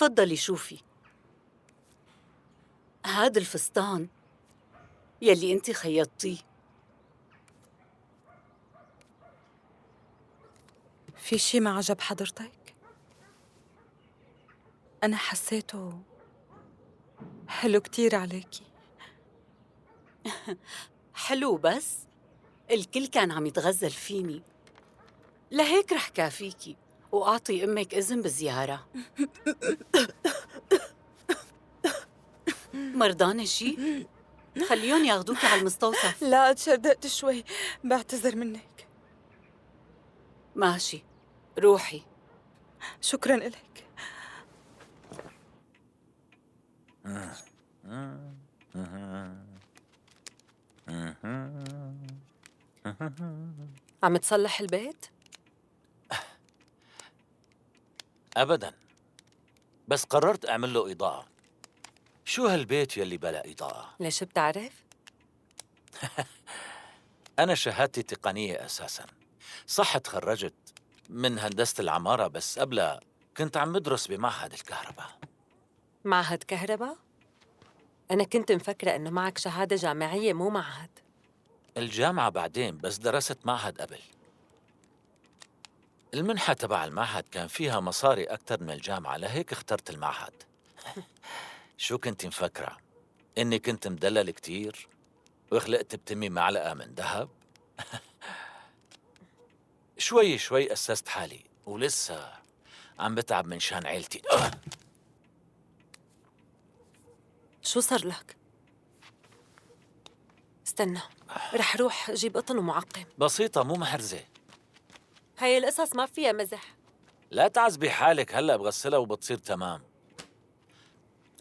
تفضلي شوفي. هذا الفستان يلي انت خيطتيه. في شي ما عجب حضرتك؟ أنا حسيته حلو كتير عليكي. حلو بس الكل كان عم يتغزل فيني، لهيك رح كافيكي وأعطي أمك إذن بالزيارة. مرضانة شي؟ خليهم ياخدوكي على المستوصف. لا تشردقت شوي، بعتذر منك. ماشي، روحي. شكراً إلك. عم تصلح البيت؟ أبداً، بس قررت أعمل له إضاءة. شو هالبيت يلي بلا إضاءة؟ ليش بتعرف؟ أنا شهادتي تقنية أساساً. صح تخرجت من هندسة العمارة، بس قبلها كنت عم بدرس بمعهد الكهرباء. معهد كهرباء؟ أنا كنت مفكرة إنه معك شهادة جامعية مو معهد. الجامعة بعدين، بس درست معهد قبل. المنحة تبع المعهد كان فيها مصاري أكتر من الجامعة، لهيك اخترت المعهد. شو كنت مفكرة؟ إني كنت مدلل كتير وخلقت بتمي معلقة من ذهب؟ شوي شوي أسست حالي ولسه عم بتعب من شان عيلتي. شو صار لك؟ استنى، رح روح أجيب قطن ومعقم. بسيطة مو محرزة. هاي القصص ما فيها مزح. لا تعذبي حالك، هلأ بغسلها وبتصير تمام.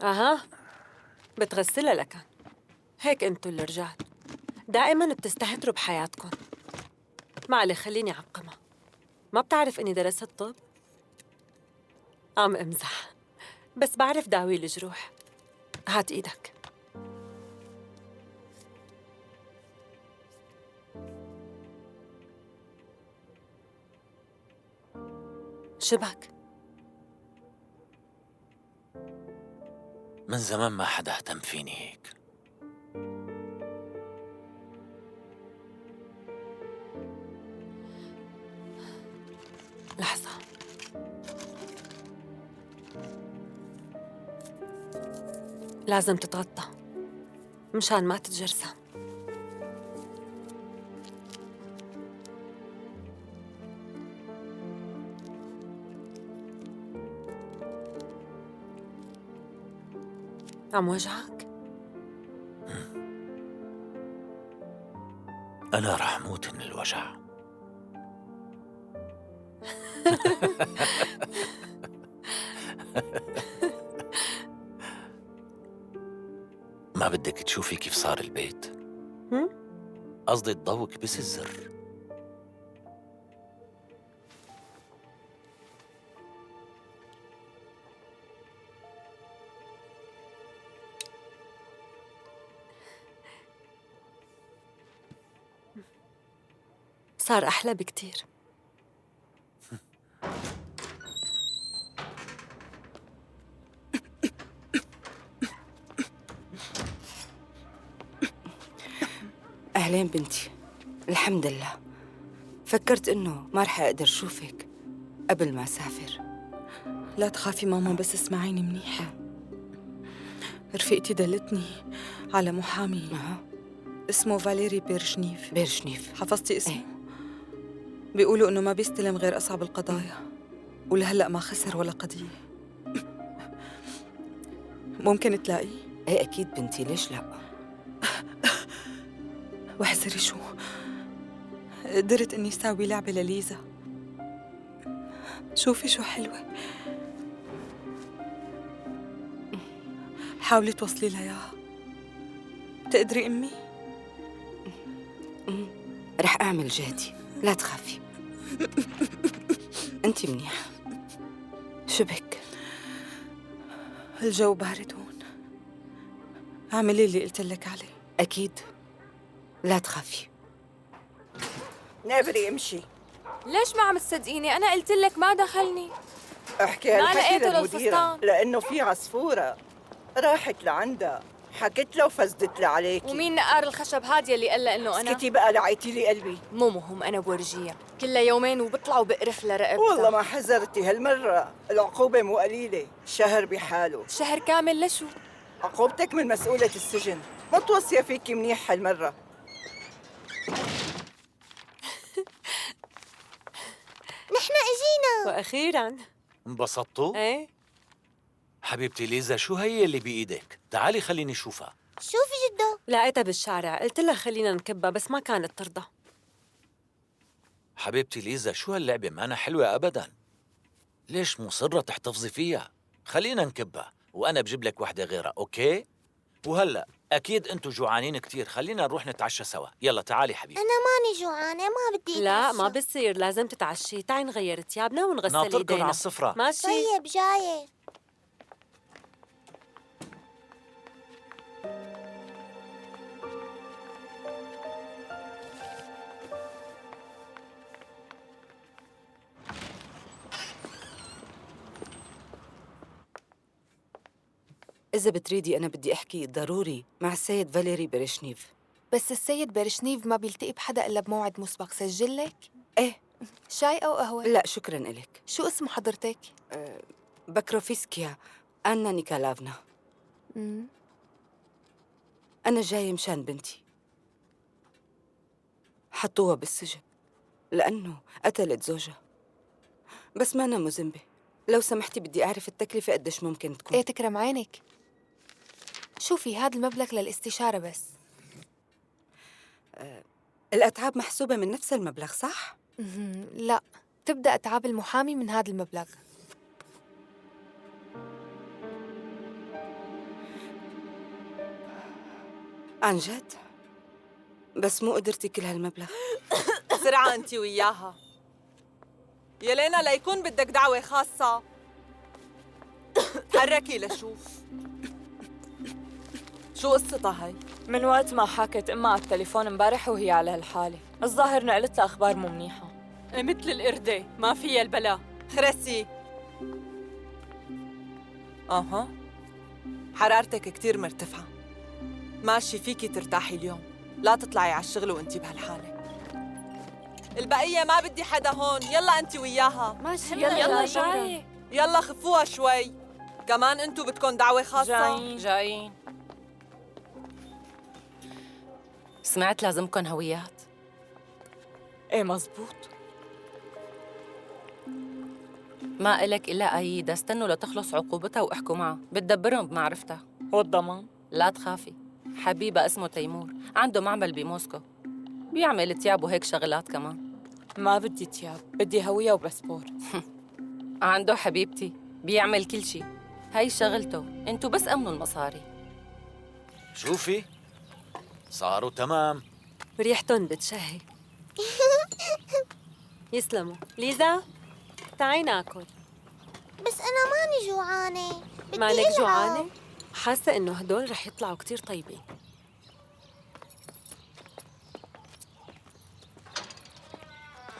أها، بتغسلها لكن. هيك انتو الرجال دائما بتستهتروا بحياتكم. معلي خليني أعقمها. ما بتعرف إني درست طب؟ عم أمزح، بس بعرف داوي الجروح. هات إيدك. شبك؟ من زمان ما حدا اهتم فيني هيك. لحظة. لازم تتغطى مشان ما تتجرسم. عم وجعك؟ أنا رح أموت من الوجع. ما بدك تشوفي كيف صار البيت؟ قصدي تضوك بس الزر. صار أحلى بكتير. أهلين بنتي. الحمد لله. فكرت إنه ما رح أقدر شوفك قبل ما أسافر. لا تخافي ماما، بس اسمعيني منيح. رفيقتي دلتني على محامي اسمه فاليري بيرشنيف. بيرشنيف، حفظتي اسمه؟ ايه؟ بيقولوا إنه ما بيستلم غير أصعب القضايا، ولهلأ ما خسر ولا قضية. ممكن تلاقيه؟ ايه أكيد بنتي، ليش لا؟ واحذري شو قدرت إني ساوي لعبة لليزا. شوفي شو حلوة، حاولي توصلي لها إياها. بتقدري أمي؟ رح أعمل جهدي، لا تخافي. أنتِ منيحة. شو بك؟ الجو بارد هون. اعملي اللي قلت لك عليه. أكيد، لا تخافي. نابري امشي. ليش ما عم تصدقيني؟ أنا قلت لك ما دخلني. احكي ما هالحكي لقيته للمديرة للفستان. لأنه في عصفورة راحت لعندها، حكيت له وفزدت لي عليكي. ومين نقار الخشب هادية اللي قال لها انه انا؟ اسكتي بقى لعيتي لي قلبي. مو مهم، انا بورجيها كلها يومين وبطلع وبقرف لرقبتها. والله ما حذرتي هالمرة، العقوبة مو قليلة، شهر بحاله. شهر كامل لشو؟ عقوبتك من مسؤولة السجن، ما توصية فيكي منيح هالمرة. نحن اجينا. واخيرا انبسطتوا؟ ايه حبيبتي ليزا، شو هي اللي بإيدك؟ تعالي خليني شوفها. شوفي جدو. لقيتها بالشارع، قلت لها خلينا نكبها بس ما كانت ترضى. حبيبتي ليزا، شو هاللعبة ما أنا حلوة أبداً. ليش مصرة تحتفظي فيها؟ خلينا نكبها وأنا بجيب لك وحدة غيرها، أوكي؟ وهلأ أكيد أنتوا جوعانين كتير، خلينا نروح نتعشى سوا. يلا تعالي حبيبتي. انا ماني جوعانه، ما بدي لا أتعشى. ما بصير، لازم تتعشي. تعي نغير ثيابنا ونغسل ناطركن ايدينا. على السفرة. ماشي. طيب جايه. إذا بتريدي أنا بدي أحكي ضروري مع السيد فاليري بريشنيف. بس السيد برشنيف ما بيلتقي بحدا الا بموعد مسبق، سجل لك؟ إيه. شاي او قهوة؟ لا شكراً إلك. شو اسم حضرتك؟ بكروفيسكيا أنا نيكالافنا. مم. أنا جاية مشان بنتي، حطوها بالسجن لأنه قتلت زوجها، بس ما أنا مذنبة. لو سمحتي بدي أعرف التكلفة قديش ممكن تكون. ايه تكرم عينك. شوفي هذا المبلغ للاستشارة بس. الأتعاب محسوبة من نفس المبلغ صح؟ لا، تبدأ أتعاب المحامي من هذا المبلغ. عن جد؟ بس مو قدرتي كل هالمبلغ. بسرعة أنت وياها يا لينا، ليكون بدك دعوة خاصة. تحركي لشوف شو قصتها هي. من وقت ما حكت أمها على التليفون امبارح وهي على هالحالة، الظاهر نقلت لها أخبار مو منيحة. مثل القردة ما فيها البلا. خرسي. أها، حرارتك كتير مرتفعة، ماشي فيكي ترتاحي اليوم، لا تطلعي على الشغل وانتي بهالحالة. البقية ما بدي حدا هون، يلا انتي وياها. ماشي يلا جاي. يلا خفوها شوي، كمان انتو بدكن دعوة خاصة. جايين. سمعت لازمكن هويات؟ ايه مزبوط. ما إلك إلا أيدا، استنوا لتخلص عقوبتها واحكوا معها، بتدبرهم بمعرفتها. والضمان؟ لا تخافي، حبيبها اسمه تيمور، عنده معمل بموسكو، بيعمل تياب وهيك شغلات كمان. ما بدي تياب، بدي هوية وباسبور. عنده حبيبتي بيعمل كل شي، هاي شغلته، انتو بس أمنوا المصاري. شوفي صاروا تمام. ريحتن بتشهي. يسلموا. ليزا تعي ناكل. بس انا ماني جوعانه، بدي مالك ألعب. جوعانة؟ حاسة إنه هدول رح يطلعوا كتير طيبين.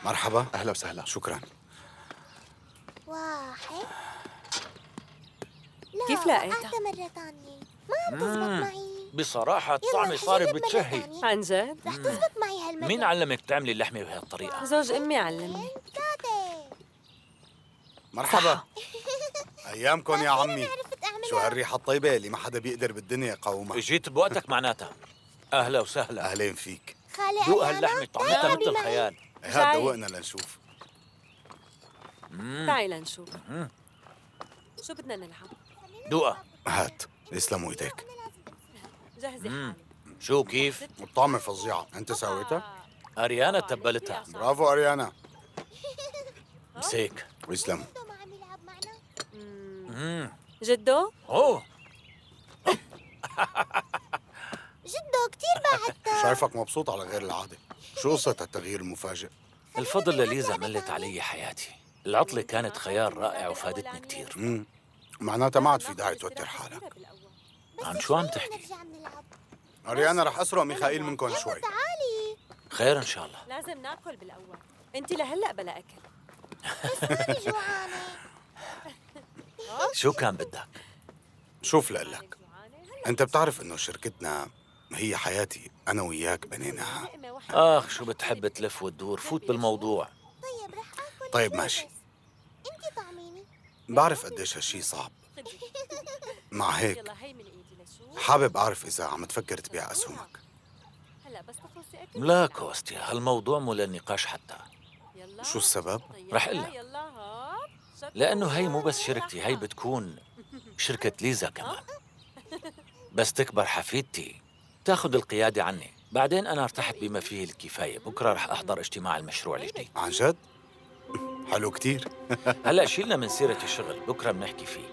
مرحبا. أهلا وسهلا. شكرا. واحد. لا كيف لقيتها؟ وقعتها مرة تانية، ما عم تزبط معي. بصراحة يلا الطعمة صارت حجرب مرة بتشهي. تانية. عن جد؟ رح تزبط معي هالمرة. مين علمك تعملي اللحمة بهالطريقة؟ زوج أمي علمني. ثلاثة. مرحبا. ايامكم يا عمي. عرفت اعملها. شو هالريحه الطيبه اللي ما حدا بيقدر بالدنيا يقاومها. اجيت بوقتك معناتها. أهلا وسهلا. اهلين فيك. خالي دوق أنا هاللحمة طعمتها تعالي مثل معي. الخيال. هات جاي. دوقنا لنشوف. تعي لنشوف. شو بدنا نلعب؟ دوقها. هات. يسلموا ايديك. جهزي حالك. شو كيف؟ والطعمه فظيعه، انت سويتها؟ أريانا تبلتها. برافو اريانا. مسيك. ويسلموا. جدو ما عم يلعب معنا. جدو؟ أوه جدو كتير بعدتها. شايفك مبسوط على غير العاده. شو قصه التغيير المفاجئ؟ الفضل لليزا ملت علي حياتي. العطلة كانت خيار رائع وفادتني كتير. معناتها ما عاد في داعي توتر حالك. عن شو عم تحكي؟ نرجع بنلعب. اريانا رح اسرق ميخائيل منكم شوي. تعالي. خير إن شاء الله. لازم ناكل بالأول. أنت لهلأ بلا أكل. ماني جوعانة. شو كان بدك؟ شوف لقلك، انت بتعرف انه شركتنا هي حياتي، انا وياك بنيناها. شو بتحب تلف وتدور، فوت بالموضوع. طيب رح آكل طيب هدول ماشي. بس. انتي طعميني. بعرف قديش هالشي صعب، مع هيك حابب اعرف اذا عم تفكر تبيع اسهمك. لا كوستيا، هالموضوع مو للنقاش حتى. شو السبب؟ رح اقول لك. لأنه هي مو بس شركتي، هي بتكون شركة ليزا كمان. بس تكبر حفيدتي تاخذ القيادة عني، بعدين أنا ارتحت بما فيه الكفاية. بكرة رح أحضر اجتماع المشروع الجديد. عن جد؟ حلو كتير. هلأ شيلنا من سيرة الشغل، بكرة بنحكي فيه.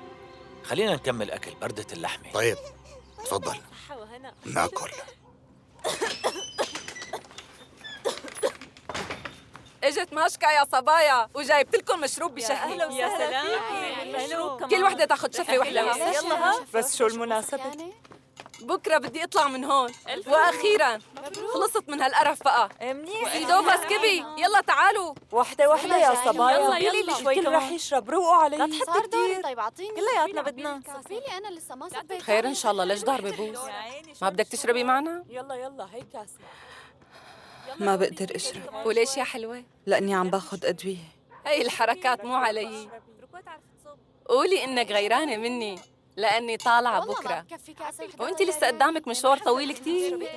خلينا نكمل أكل، بردت اللحمة. طيب تفضل ناكل. اجت ماشكا يا صبايا وجايبت لكم مشروب بشهي. يا سلام، كل وحده تاخذ شفه وحده. يلا بس شو المناسبة؟ بكره بدي اطلع من هون، واخيرا خلصت من هالقرف بقى. منيح. سيدوفا سكبي، يلا تعالوا. وحدة وحدة يا صبايا، يلا شوي كل رح يشرب، روقوا علي. لا تحطي كتير. طيب اعطيني كلياتنا بدنا. صبي لي انا لسه ما صبيت. خير ان شاء الله، ليش ضاربه بوز؟ ما بدك تشربي معنا؟ يلا هي كاسة. ما بقدر اشرب وليش يا حلوه؟ لاني عم باخذ ادويه. هي الحركات مو علي. قولي انك غيرانه مني لاني طالعه بكره، وانت لسه قدامك مشوار طويل كتير.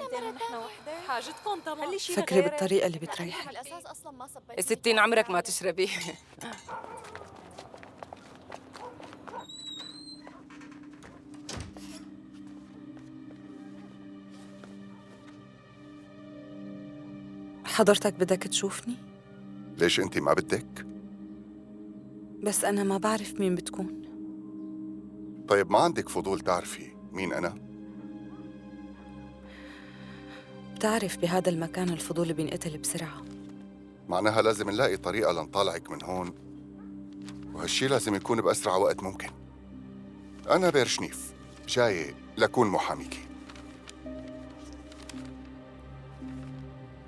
حاجتكم طبعا. فكري بالطريقه اللي بتريحك. بالاساس اصلا ما صبيت. 60 عمرك ما تشربي. حضرتك بدك تشوفني؟ ليش انت ما بدك؟ بس انا ما بعرف مين بتكون. طيب ما عندك فضول تعرفي مين انا؟ بتعرف بهذا المكان الفضول بينقتل بسرعه. معناها لازم نلاقي طريقة لنطالعك من هون، وهالشي لازم يكون بأسرع وقت ممكن. أنا بيرشنيف، جاي لكون محاميكي.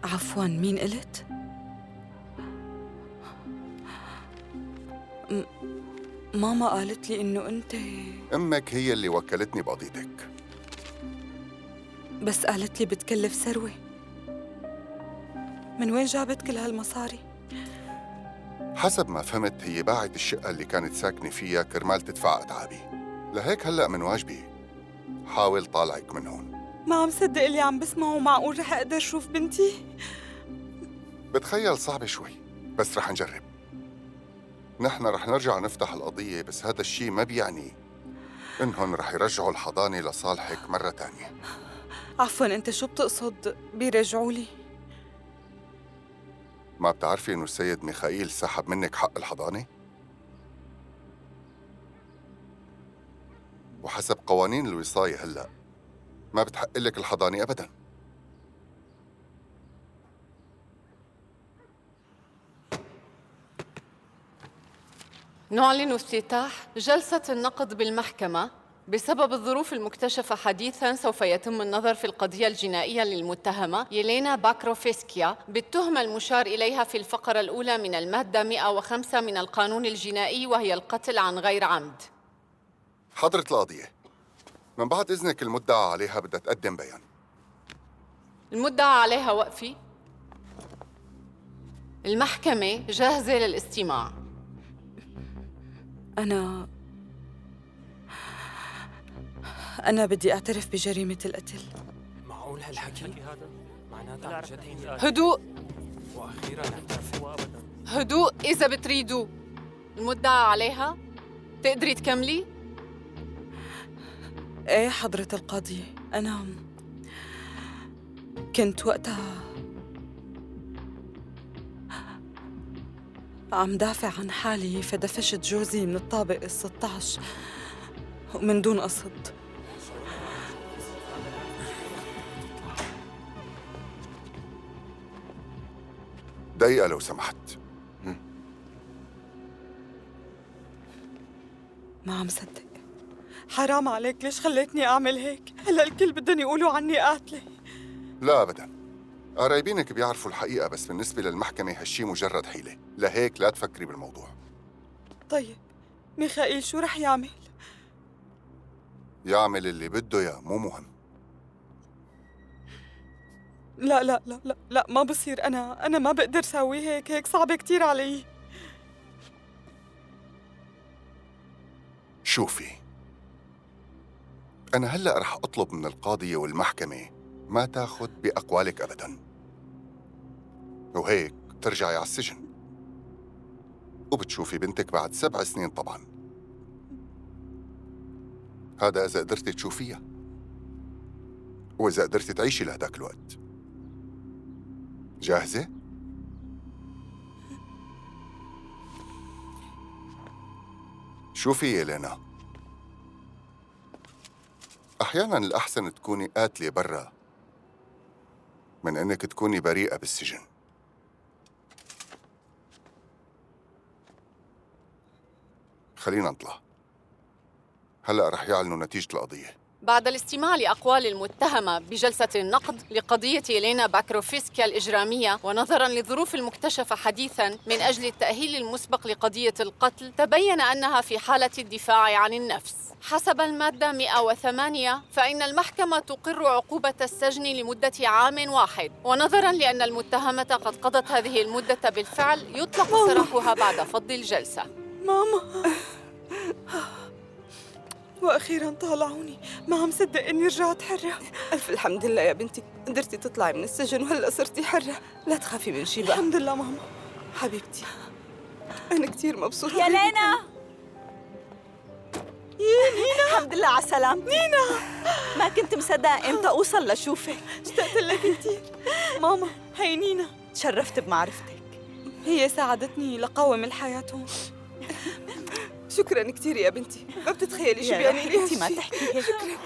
عفواً، مين قلت؟ ماما قالت لي إنه أنت. أمك هي اللي وكلتني بقضيتك. بس قالت لي بتكلف ثروة. من وين جابت كل هالمصاري؟ حسب ما فهمت هي باعت الشقة اللي كانت ساكنة فيها كرمال تدفع أتعابي، لهيك هلأ من واجبي حاول طالعك من هون. ما عم صدق اللي عم بسمعه. معقول رح أقدر شوف بنتي؟ بتخيل صعب شوي، بس رح نجرب. نحن رح نرجع نفتح القضية، بس هذا الشيء ما بيعني إنهم رح يرجعوا الحضانة لصالحك مرة تانية. عفواً، أنت شو بتقصد بيرجعوا لي؟ ما بتعرفي إنه السيد ميخائيل سحب منك حق الحضانة؟ وحسب قوانين الوصاية هلأ ما بتحق لك الحضانة أبداً. نعلن افتتاح جلسة النقد بالمحكمة. بسبب الظروف المكتشفة حديثاً سوف يتم النظر في القضية الجنائية للمتهمة يلينا باكروفسكيا بالتهمة المشار إليها في الفقرة الأولى من المادة 105 من القانون الجنائي، وهي القتل عن غير عمد. حضرة القضية، من بعد إذنك المدعى عليها بدها تقدم بيان. المدعى عليها وقفي. المحكمة جاهزة للاستماع. أنا بدي أعترف بجريمة القتل. معقول هالحكي؟ معناتها عن جد هدوء واخيرا اعترفوا ابدا. هدوء إذا بتريدوا. المدعى عليها تقدري تكملي؟ إيه حضرة القاضية، أنا كنت وقتها عم دافع عن حالي، فدفشت جوزي من الطابق ال16 ومن دون قصد. دقيقة لو سمحت. ما عم صدق. حرام عليك، ليش خليتني أعمل هيك؟ هلا الكل بدهم يقولوا عني قاتلة. لا أبداً، قرايبينك بيعرفوا الحقيقة، بس بالنسبة للمحكمة هالشي مجرد حيلة، لهيك لا تفكري بالموضوع. طيب ميخائيل شو رح يعمل؟ يعمل اللي بده يا مو مهم. لا لا لا لا لا، ما بصير. أنا ما بقدر سوي هيك صعبة كتير علي. شوفي، أنا هلأ رح أطلب من القاضية والمحكمة ما تاخد بأقوالك أبداً، وهيك ترجعي على السجن وبتشوفي بنتك بعد 7 سنين طبعاً. هذا إذا قدرتي تشوفيها، وإذا قدرتي تعيشي لهداك الوقت. جاهزة؟ شوفي يا لينا، أحياناً الأحسن تكوني قاتلة برا من إنك تكوني بريئة بالسجن. خلينا نطلع، هلأ رح يعلنوا نتيجة القضية. بعد الاستماع لأقوال المتهمة بجلسة النقد لقضية يلينا باكروفسكيا الإجرامية، ونظراً للظروف المكتشفة حديثاً من أجل التأهيل المسبق لقضية القتل، تبين أنها في حالة الدفاع عن النفس. حسب المادة 108 فإن المحكمة تقر عقوبة السجن لمدة عام واحد، ونظراً لأن المتهمة قد قضت هذه المدة بالفعل يطلق سراحها بعد فض الجلسة. ماما، وأخيراً طالعوني. ما عم صدق إني رجعت حرة. ألف الحمد لله يا بنتي، قدرتي تطلعي من السجن وهلأ صرتي حرة. لا تخافي من شي بقى. الحمد لله ماما. حبيبتي أنا كتير مبسوطة. يا لينا، يا نينا، الحمد لله على سلامتك. نينا، ما كنت مصدقة إمتى أوصل لشوفك. اشتقت لك كتير. ماما، هي نينا. تشرفت بمعرفتك. هي ساعدتني لقاوم الحياة هون. شكراً كتير يا بنتي، ما بتتخيلي شو يا بيعني لي رحمتي ما هالشي. تحكي هيك. شكراً.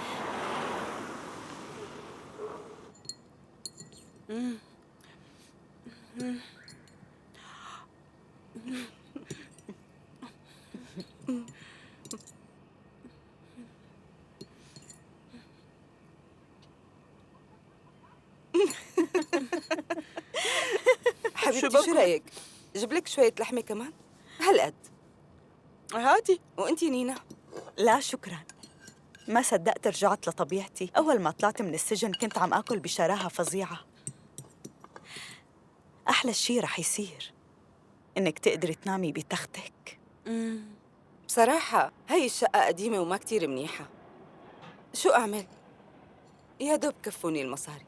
حبيبتي شو رأيك؟ جيب لك شوية لحمة كمان؟ هالقد. عادي. وانتي نينا؟ لا شكراً، ما صدقت رجعت لطبيعتي. أول ما طلعت من السجن كنت عم آكل بشراهة فظيعة. أحلى شي رح يصير إنك تقدري تنامي بتختك. بصراحة هاي الشقة قديمة وما كتير منيحة. شو أعمل؟ يا دوب كفوني المصاري،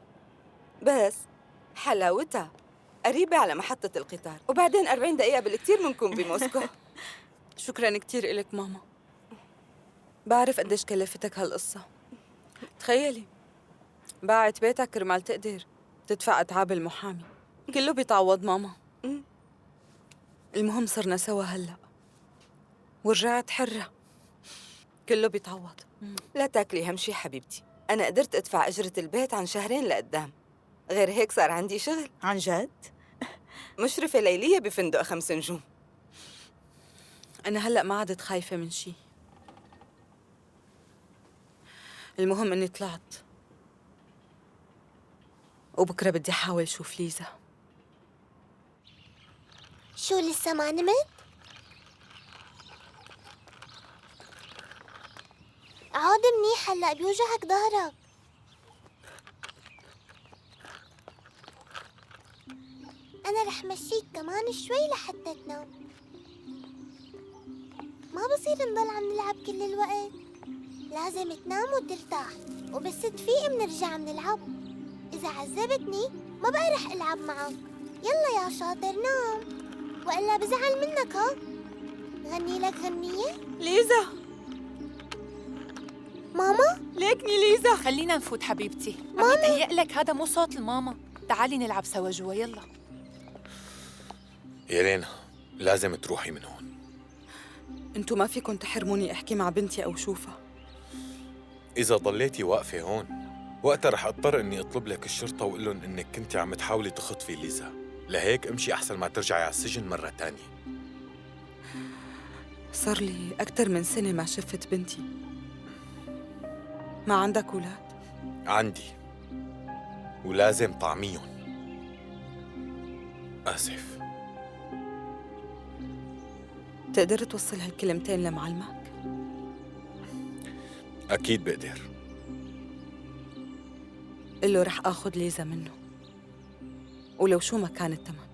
بس حلاوتها قريبة على محطة القطار، وبعدين 40 دقيقة بالكتير منكون بموسكو. شكراً كتير إلك ماما. بعرف قديش كلفتك هالقصة. تخيلي باعت بيتك كرمال تقدر تدفع أتعاب المحامي. كله بيتعوض ماما. المهم صرنا سوا هلأ ورجعت حرة. كله بيتعوض. لا تاكلي هم شي حبيبتي، أنا قدرت أدفع أجرة البيت عن 2 لقدام. غير هيك صار عندي شغل. عن جد؟ مشرفة ليلية بفندق 5 نجوم. أنا هلأ ما عدت خايفة من شي. المهم إني طلعت، وبكرة بدي أحاول شوف ليزا. شو لسه ما نمت؟ عود منيح، هلأ بيوجعك ظهرك. أنا رح مشيك كمان شوي لحتى تنام. ما بصير نضل عم نلعب كل الوقت، لازم تنام وترتاح، وبس تفيق منرجع منلعب. إذا عذبتني ما بقى رح ألعب معك. يلا يا شاطر نام، وإلا بزعل منك. ها، غني لك غنية؟ ليزا، ماما؟ ليكني ليزا. خلينا نفوت حبيبتي. عم يتهيألك هذا مو صوت الماما. تعالي نلعب سوا جوا، يلا. يا لينا، لازم تروحي من هون. انتو ما فيكن تحرموني احكي مع بنتي او شوفها. إذا ضليتي واقفة هون وقتها رح اضطر اني اطلب لك الشرطة واقول لهم انك كنتي عم تحاولي تخطفي ليزا. لهيك امشي احسن ما ترجعي على السجن مرة تانية. صار لي أكتر من سنة ما شفت بنتي. ما عندك أولاد؟ عندي، ولازم طعميهم. آسف. تقدر توصل هالكلمتين لمعلمك؟ أكيد بقدر. قل له رح آخذ ليزا منه، ولو شو ما كان الثمن.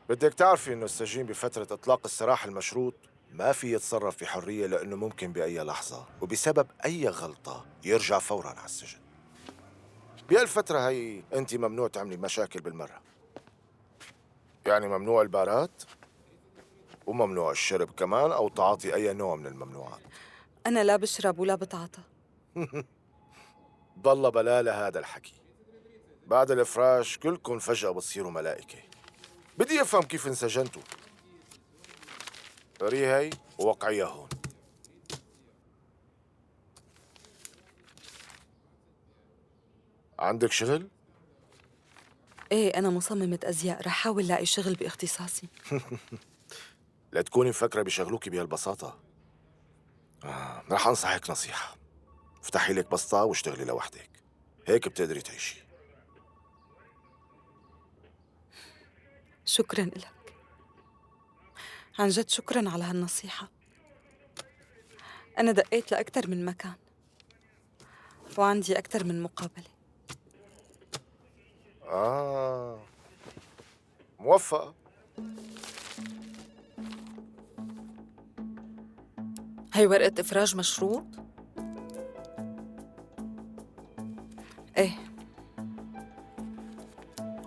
بدك تعرفي إنه السجين بفترة إطلاق السراح المشروط ما في يتصرف بحرية، لأنه ممكن بأي لحظة وبسبب أي غلطة يرجع فوراً على السجن. بهالفترة هي أنت ممنوع تعملي مشاكل بالمرة، يعني ممنوع البارات وممنوع الشرب كمان أو تعاطي أي نوع من الممنوعات. أنا لا بشرب ولا بتعاطى. ضل بلا هذا الحكي. بعد الإفراج كلكم فجأة بتصيروا ملائكة. بدي أفهم كيف انسجنتوا. قري هي ووقعيها هون. عندك شغل؟ إيه، أنا مصممة أزياء، رح أحاول لاقي شغل باختصاصي. لا تكوني مفكرة بيشغلوكي بهالبساطة. رح أنصحك نصيحة، افتحي لك بسطة واشتغلي لوحدك، هيك بتقدري تعيشي. شكراً لك، عن جد شكراً على هالنصيحة. أنا دقيت لأكثر من مكان وعندي أكثر من مقابلة. موفقة. هي ورقة إفراج مشروط؟ إيه.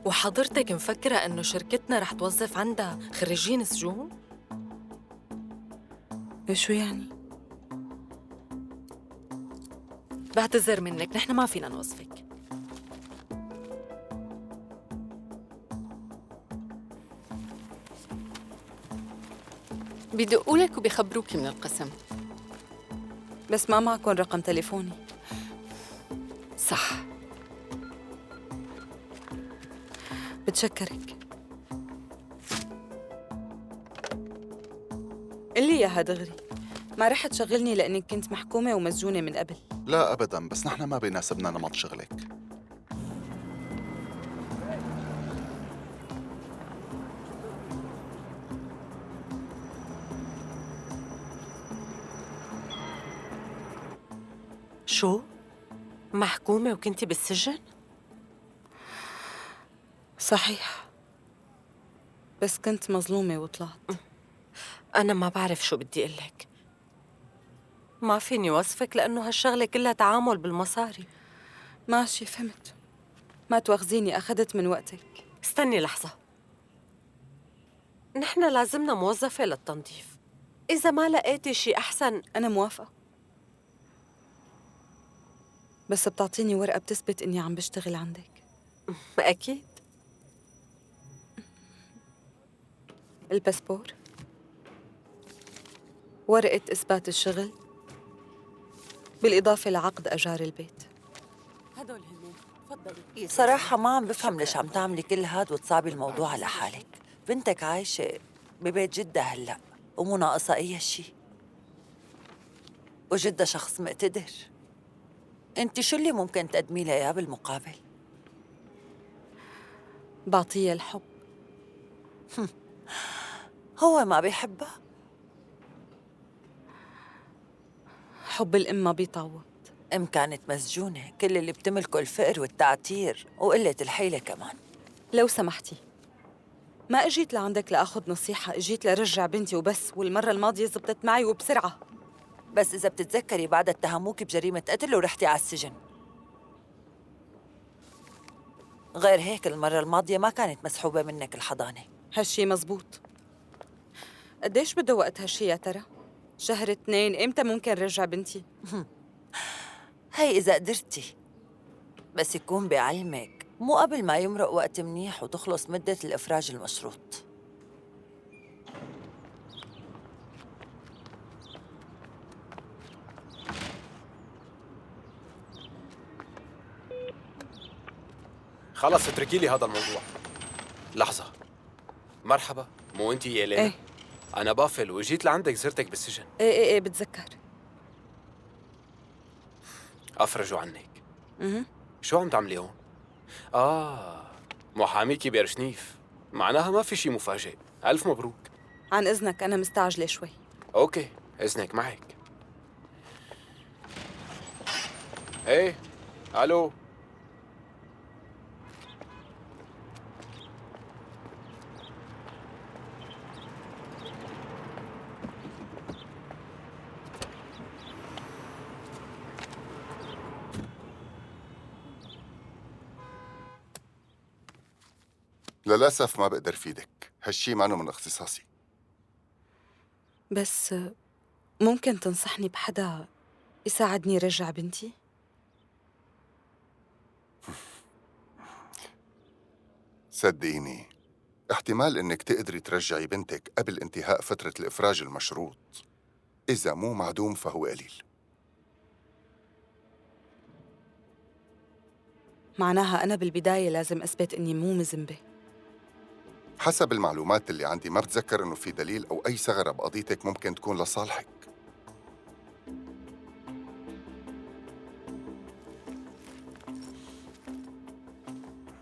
وحضرتك مفكرة إنه شركتنا رح توظف عندها خريجين سجون؟ شو يعني؟ بعتذر منك، نحن ما فينا نوظفك. بيدقولك وبيخبروكي من القسم. بس ما معكم رقم تليفوني. صح. بتشكرك. قلي ياها دغري، ما رح تشغلني لأنك كنت محكومة ومسجونة من قبل؟ لا أبداً، بس نحن ما بيناسبنا نمط شغلك. شو؟ محكومة وكنتي بالسجن؟ صحيح، بس كنت مظلومة وطلعت. أنا ما بعرف شو بدي أقلك. ما فيني وصفك لأنه هالشغلة كلها تعامل بالمصاري. ماشي، فهمت. ما تواخذيني، أخذت من وقتك. استني لحظة، نحن لازمنا موظفة للتنظيف. إذا ما لقيتي شي أحسن. أنا موافقة، بس بتعطيني ورقة بتثبت إني عم بشتغل عندك. أكيد. الباسبور، ورقة إثبات الشغل، بالإضافة لعقد أجار البيت. هدول هن، تفضلي. صراحة ما عم بفهم ليش عم تعملي كل هاد وتصعبي الموضوع على حالك. بنتك عايشة ببيت جدة هلأ ومو ناقصة أي شي، وجدة شخص مقتدر. انت شو اللي ممكن تقدمي لها اياه بالمقابل؟ بعطيها الحب. هو ما بيحبها؟ حب الأم ما بيتعوض. أم كانت مسجونة، كل اللي بتملكه الفقر والتعتير وقلة الحيلة كمان. لو سمحتي، ما اجيت لعندك لأخذ نصيحة، اجيت لرجع بنتي وبس، والمرة الماضية زبطت معي وبسرعة. بس إذا بتتذكري بعد اتهموك بجريمة قتل ورحتي على السجن. غير هيك المرة الماضية ما كانت مسحوبة منك الحضانة. هالشي مزبوط. قديش بده وقت هالشي يا ترى؟ شهر 2؟ امتى ممكن رجع بنتي؟ هي إذا قدرتي، بس يكون بعلمك مو قبل ما يمرق وقت منيح وتخلص مدة الإفراج المشروط. خلص اتركي لي هذا الموضوع. لحظة، مرحبا، مو انتي يا ليلى؟ ايه، أنا بافل وجيت لعندك زرتك بالسجن. ايه بتذكر. أفرجوا عنك. اها. شو عم تعملي هون؟ محاميكي بيرشنيف، معناها ما في شي مفاجئ. ألف مبروك. عن إذنك أنا مستعجلة شوي. أوكي، إذنك معك. إيه، ألو. للأسف ما بقدر فيدك، هالشي مانو من اختصاصي. بس ممكن تنصحني بحدا يساعدني رجع بنتي؟ صدقيني، احتمال انك تقدري ترجعي بنتك قبل انتهاء فترة الإفراج المشروط إذا مو معدوم فهو قليل. معناها أنا بالبداية لازم أثبت إني مو مذنبة. حسب المعلومات اللي عندي ما بتذكر انه في دليل او اي ثغرة بقضيتك ممكن تكون لصالحك.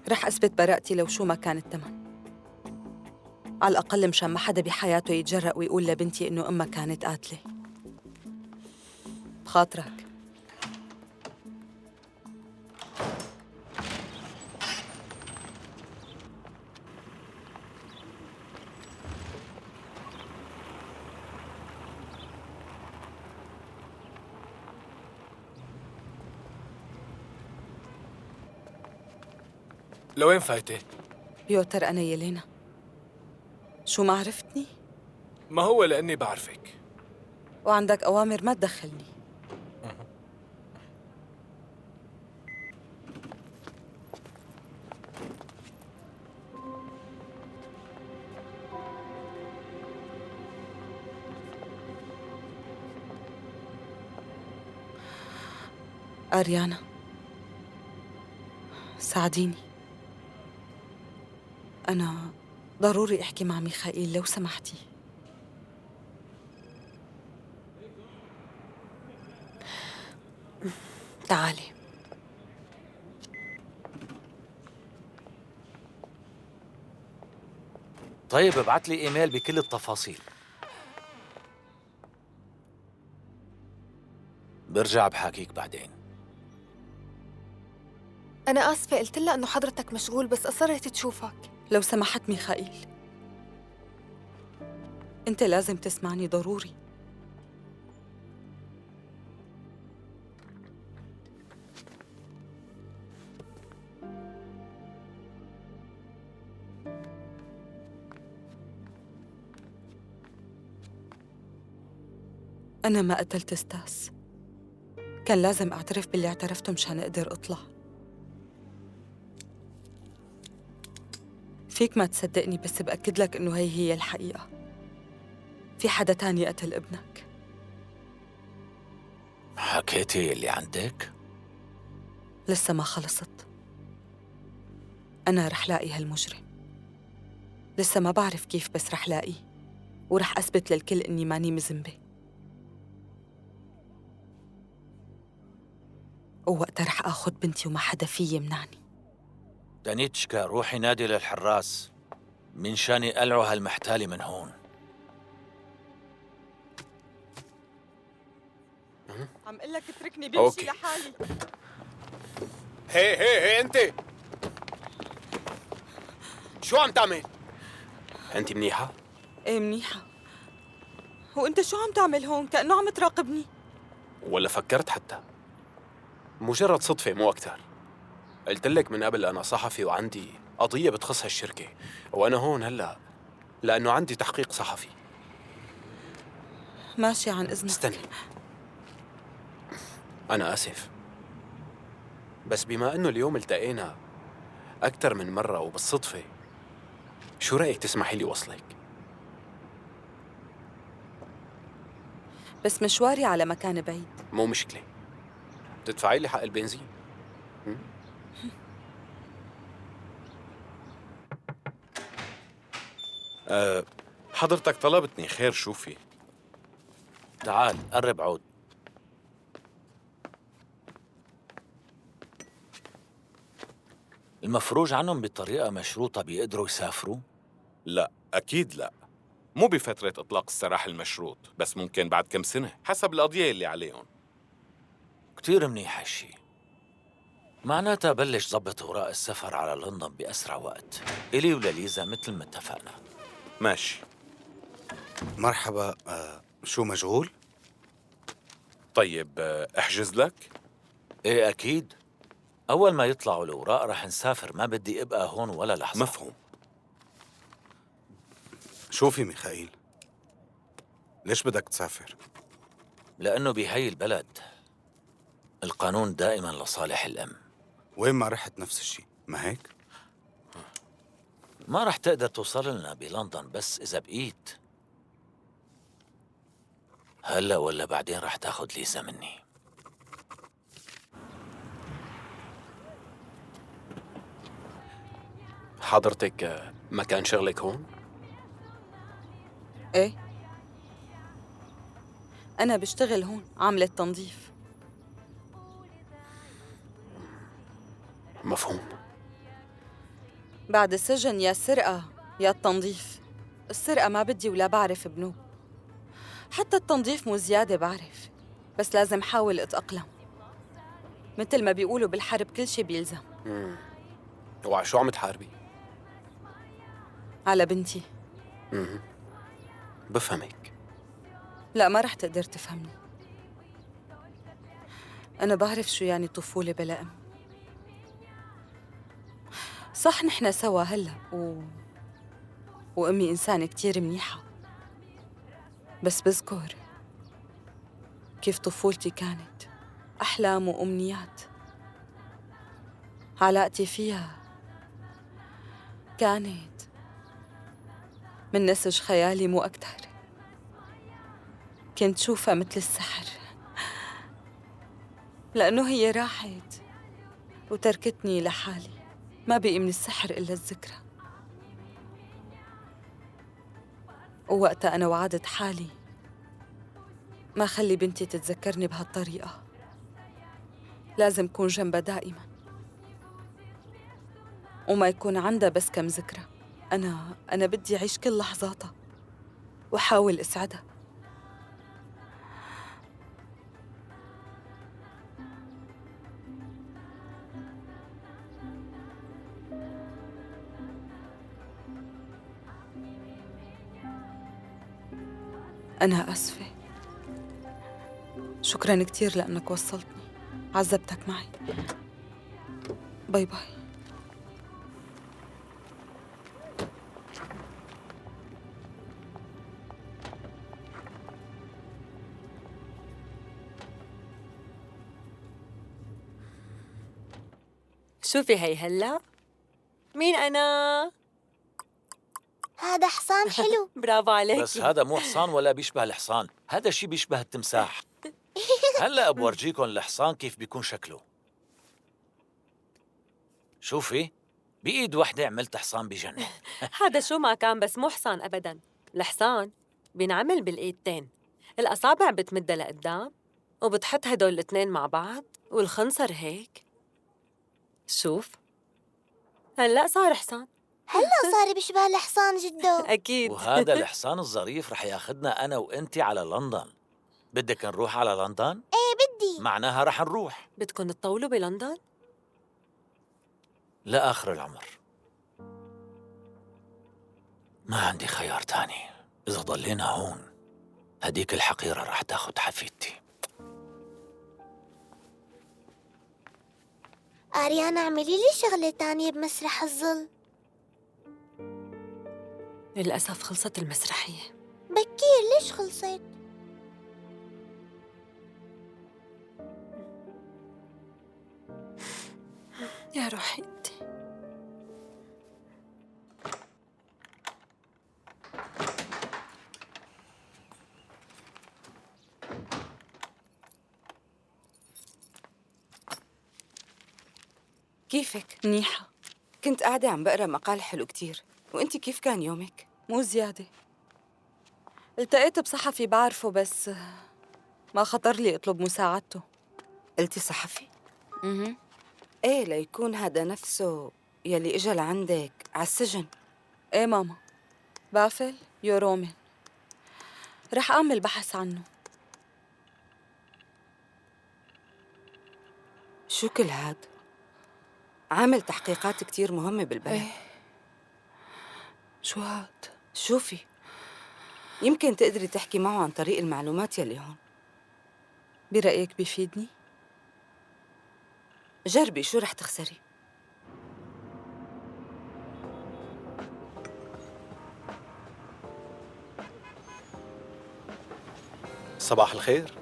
رح أثبت براءتي لو شو ما كان الثمن، على الأقل مشان ما حدا بحياته يتجرأ ويقول لبنتي إنه أمها كانت قاتلة. بخاطرك. لوين فايتة؟ بيوتر أنا يلينا. شو ما عرفتني؟ ما هو لأني بعرفك. وعندك أوامر ما تدخلني. أريانا، ساعديني. أنا ضروري أحكي مع ميخائيل لو سمحتي. تعالي. طيب ابعت لي ايميل بكل التفاصيل. برجع بحاكيك بعدين. أنا آسفة، قلت لها إنه حضرتك مشغول بس أصرت تشوفك. لو سمحت ميخائيل، أنت لازم تسمعني ضروري. أنا ما قتلت ستاس، كان لازم أعترف باللي اعترفته مشان أقدر أطلع. فيك ما تصدقني بس بأكد لك إنه هي الحقيقة. في حدا تاني قتل ابنك. حكيتي اللي عندك؟ لسه ما خلصت. أنا رح لاقي هالمجرم. لسه ما بعرف كيف بس رح لاقيه، ورح أثبت للكل إني ماني مذنبة. ووقتها رح آخد بنتي وما حدا فيه يمنعني. دانيتشكا، روحي نادي للحراس من شان يقلعوا هالمحتالة من هون. عم قل لك اتركني أوكي. بمشي لحالي. هي انت شو عم تعمل؟ انت منيحة؟ ايه منيحة. وانت شو عم تعمل هون؟ كأنه عم تراقبني. ولا فكرت حتى؟ مجرد صدفة مو أكتر. قلت لك من قبل أنا صحفي وعندي قضية بتخص هالشركة، وأنا هون هلا لأنه عندي تحقيق صحفي. ماشي عن إذنك. استني، أنا آسف، بس بما إنه اليوم التقينا أكتر من مرة وبالصدفة، شو رأيك تسمحي لي وصلك؟ بس مشواري على مكان بعيد. مو مشكلة، تدفعي لي حق البنزين. حضرتك طلبتني، خير شو في؟ تعال قرب عود. المفروج عنهم بطريقة مشروطة بيقدروا يسافروا؟ لا أكيد لا، مو بفترة إطلاق السراح المشروط، بس ممكن بعد كم سنة حسب القضية اللي عليهم. كتير منيح هالشي. معناتها بلش ضبط اوراق السفر على لندن بأسرع وقت، إلي ولليزا مثل ما اتفقنا. ماشي. مرحبا. شو مشغول؟ طيب احجز لك؟ ايه أكيد. أول ما يطلعوا الأوراق رح نسافر، ما بدي أبقى هون ولا لحظة. مفهوم. شوفي ميخائيل، ليش بدك تسافر؟ لأنه بهي البلد القانون دائما لصالح الأم. وين ما رحت نفس الشيء، ما هيك؟ ما رح تقدر توصل لنا بلندن بس إذا بقيت. هلا ولا بعدين رح تاخد ليزا مني. حضرتك مكان شغلك هون؟ ايه، أنا بشتغل هون عاملة تنظيف. مفهوم. بعد السجن يا السرقة يا التنظيف. السرقة ما بدي ولا بعرف بنوب، حتى التنظيف مو زيادة بعرف، بس لازم حاول أتأقلم. مثل ما بيقولوا بالحرب كل شي بيلزم. وعلى شو عم تحاربي؟ على بنتي. بفهمك. لا، ما رح تقدر تفهمني. أنا بعرف شو يعني طفولة بلا أم. صح نحن سوا هلأ وأمي إنسانة كتير منيحة، بس بذكر كيف طفولتي كانت أحلام وأمنيات. علاقتي فيها كانت من نسج خيالي مو أكتر. كنت شوفها مثل السحر، لأنه هي راحت وتركتني لحالي. ما بقي من السحر إلا الذكرى. ووقتها أنا وعدت حالي ما خلي بنتي تتذكرني بهالطريقة. لازم كون جنبها دائما، وما يكون عندها بس كم ذكرى. أنا بدي أعيش كل لحظاتها وحاول أسعدها. أنا آسفة. شكراً كتير لأنك وصلتني، عذبتك معي. باي باي. شوفي هي هلا. مين أنا؟ هذا حصان حلو. برافو عليك. بس هذا مو حصان ولا بيشبه الحصان، هذا شي بيشبه التمساح. هلا بورجيكم الحصان كيف بيكون شكله. شوفي، بإيد وحدة عملت حصان بجنن. هذا شو ما كان بس مو حصان أبداً. الحصان بينعمل بالإيدتين، الأصابع بتمدها لقدام وبتحط هدول الاثنين مع بعض والخنصر هيك. شوف هلأ صار حصان. هلا صار بيشبه الحصان جدو. أكيد. وهذا الحصان الظريف رح ياخدنا أنا وإنتي على لندن. بدك نروح على لندن؟ ايه بدي. معناها رح نروح. بدكم تطولوا بلندن؟ لآخر العمر. ما عندي خيار تاني. إذا ضلينا هون هديك الحقيرة رح تاخد حفيدتي. آريانا اعملي لي شغلة تانية بمسرح الظل. للأسف خلصت المسرحية. بكير، ليش خلصت؟ يا روحي انت. كيفك؟ منيحة. كنت قاعدة عم بقرا مقال حلو كتير. وانت كيف كان يومك؟ مو زيادة. التقيت بصحفي بعرفه بس ما خطر لي اطلب مساعدته. قلتي صحفي؟ ايه، ليكون هذا نفسه يلي اجا لعندك على السجن. ايه ماما، بافل يورومن، رح أعمل بحث عنه. شو كل هاد؟ عامل تحقيقات كتير مهمة بالبلد. ايه، شو هاد؟ شوفي، يمكن تقدري تحكي معه عن طريق المعلومات يلي هون. برأيك بيفيدني؟ جربي، شو رح تخسري؟ صباح الخير.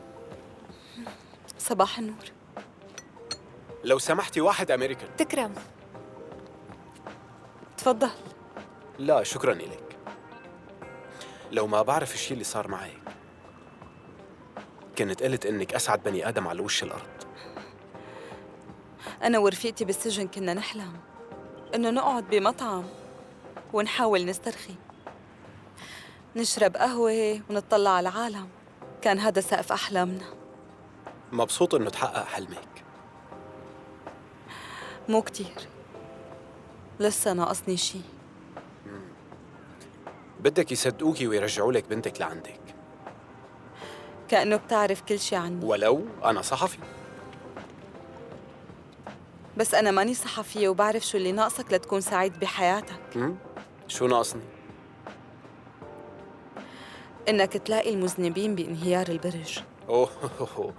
صباح النور. لو سمحتي واحد أمريكان. تكرم. تفضل. لا شكراً إليك. لو ما بعرف الشيء اللي صار معي كنت قلت إنك أسعد بني آدم على وش الأرض. أنا ورفيقتي بالسجن كنا نحلم إنه نقعد بمطعم ونحاول نسترخي، نشرب قهوة ونطلع على العالم. كان هذا سقف أحلامنا. مبسوط إنه تحقق حلمك. مو كتير، لسه ناقصني شي. بدك يصدقوكي ويرجعوا لك بنتك لعندك. كأنه بتعرف كل شي عني. ولو أنا صحفي. بس أنا ماني صحفية وبعرف شو اللي ناقصك لتكون سعيد بحياتك. شو ناقصني؟ إنك تلاقي المذنبين بانهيار البرج. أوه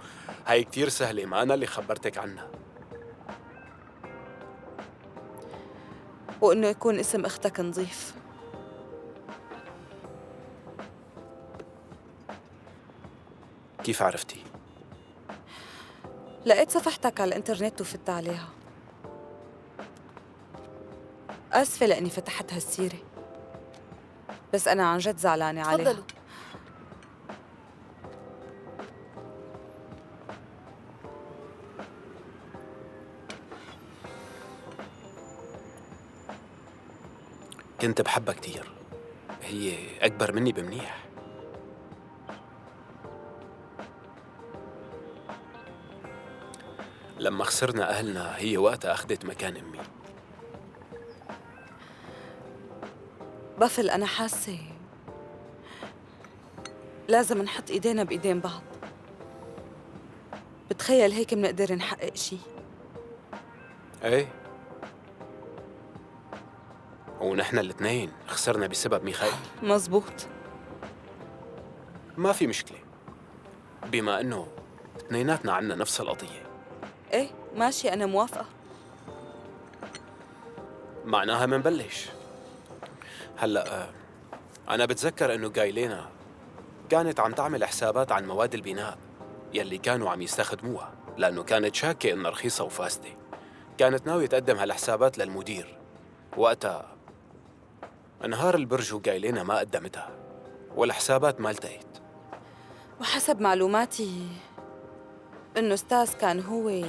هاي كتير سهلة، ما أنا اللي خبرتك عنها. وإنه يكون اسم أختك نظيف. كيف عرفتي؟ لقيت صفحتك على الإنترنت وفت عليها. آسفة لأني فتحت هالسيرة، بس أنا عن جد زعلانة عليها. تفضلوا. كنت بحبها كتير، هي أكبر مني بمنيح. لما خسرنا أهلنا هي وقتها أخذت مكان أمي. بفل، أنا حاسة لازم نحط إيدينا بإيدين بعض. بتخيل هيك منقدر نحقق شي. ايه، ونحن الاثنين خسرنا بسبب ميخائيل. مزبوط. ما في مشكلة، بما انه اثنيناتنا عنا نفس القضية. ايه ماشي، أنا موافقة. معناها منبلش. هلا أنا بتذكر إنه جايلينا كانت عم تعمل حسابات عن مواد البناء يلي كانوا عم يستخدموها، لأنه كانت شاكة إنها رخيصة وفاسدة. كانت ناوية تقدم هالحسابات للمدير. وقتها انهار البرج وجايلينا ما قدمتها والحسابات ما التقت. وحسب معلوماتي إنه ستاس كان هو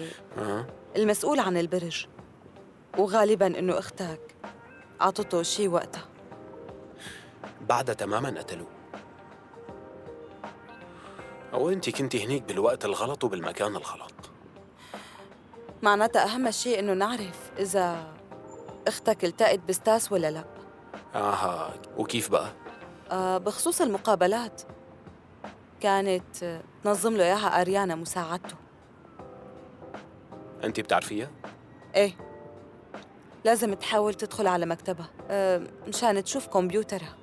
المسؤول عن البرج، وغالباً إنه أختك عطته شي وقتها. بعدها تماماً قتلوه. أو أنت كنتي هنيك بالوقت الغلط وبالمكان الغلط. معناتها أهم شيء إنه نعرف إذا أختك التقت بستاس ولا لا. وكيف بقى؟ بخصوص المقابلات، كانت تنظم له إياها أريانا مساعدته. أنت بتعرفيها؟ إيه، لازم تحاول تدخل على مكتبها مشان تشوف كمبيوترها.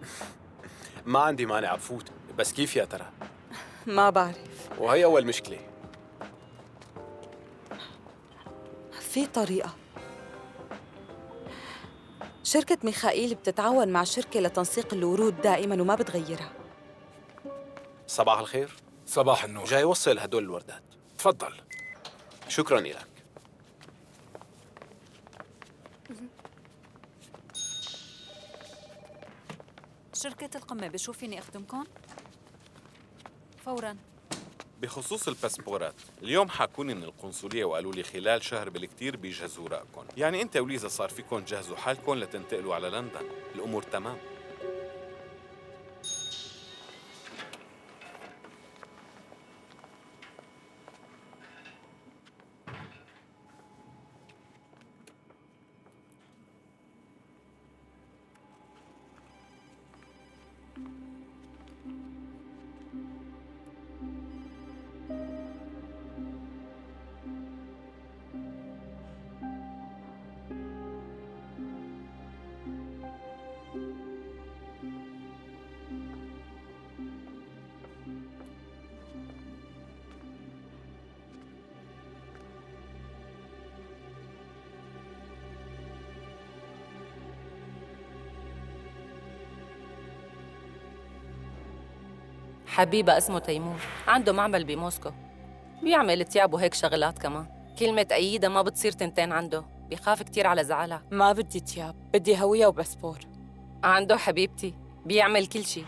ما عندي مانع بفوت، بس كيف يا ترى؟ ما بعرف. وهي أول مشكلة. في طريقة. شركة ميخائيل بتتعاون مع شركة لتنسيق الورود دائماً وما بتغيرها. صباح الخير. صباح النور. جاي وصل هدول الوردات. تفضل. شكراً لك. شركة القمة، بشوف فيني أخدمكم؟ فوراً. بخصوص الباسبورات، اليوم حاكوني من القنصلية وقالوا لي خلال شهر بالكتير بيجهزوا رأيكم. يعني انت وليزا صار فيكم تجهزوا حالكم لتنتقلوا على لندن. الأمور تمام. حبيبة اسمه تيمور، عنده معمل بموسكو، بيعمل تياب وهيك شغلات كمان. كلمة أيدة ما بتصير تنتين عنده، بيخاف كتير على زعلها. ما بدي تياب، بدي هوية وباسبور. عنده حبيبتي، بيعمل كل شي.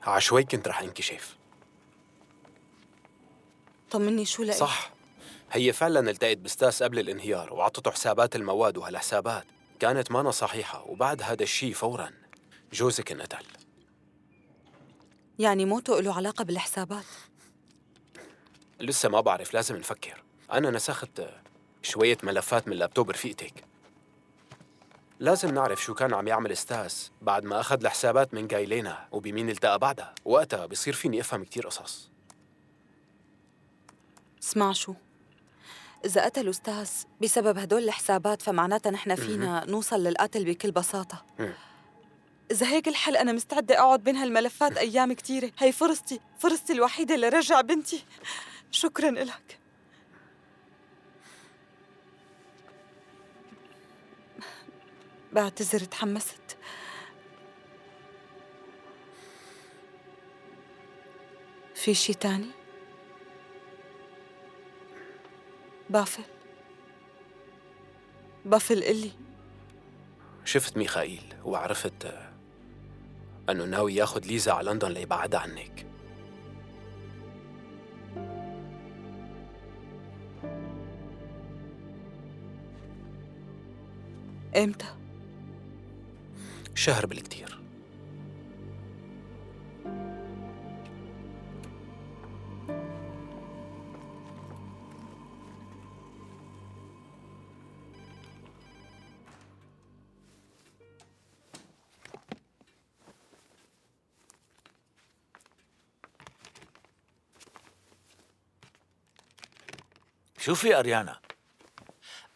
عشوي كنت رح انكشف. طمني شو لقيت؟ صح، هي فعلا التقيت بستاس قبل الانهيار وعطته حسابات المواد، وهالحسابات كانت مانا صحيحة. وبعد هذا الشيء فورا جوزك انقتل. يعني موته له علاقة بالحسابات؟ لسه ما بعرف، لازم نفكر. أنا نسخت شوية ملفات من لابتوب رفيقتك. لازم نعرف شو كان عم يعمل ستاس بعد ما أخذ الحسابات من جايلينا وبمين التقى بعدها. وقتها بصير فيني أفهم كتير قصص. اسمع شو، إذا قتلوا ستاس بسبب هدول الحسابات فمعناتها نحن فينا نوصل للقاتل بكل بساطة. إذا هيك الحل أنا مستعدة أقعد بين هالملفات أيام كتيرة. هي فرصتي الوحيدة لرجع بنتي. شكراً إلك. بعتذر، تحمست. في شي تاني؟ بافل قلي. شفت ميخائيل وعرفت أنه ناوي ياخد ليزا على لندن ليبعدها عنك. إمتى؟ شهر بالكتير. شوفي أريانا،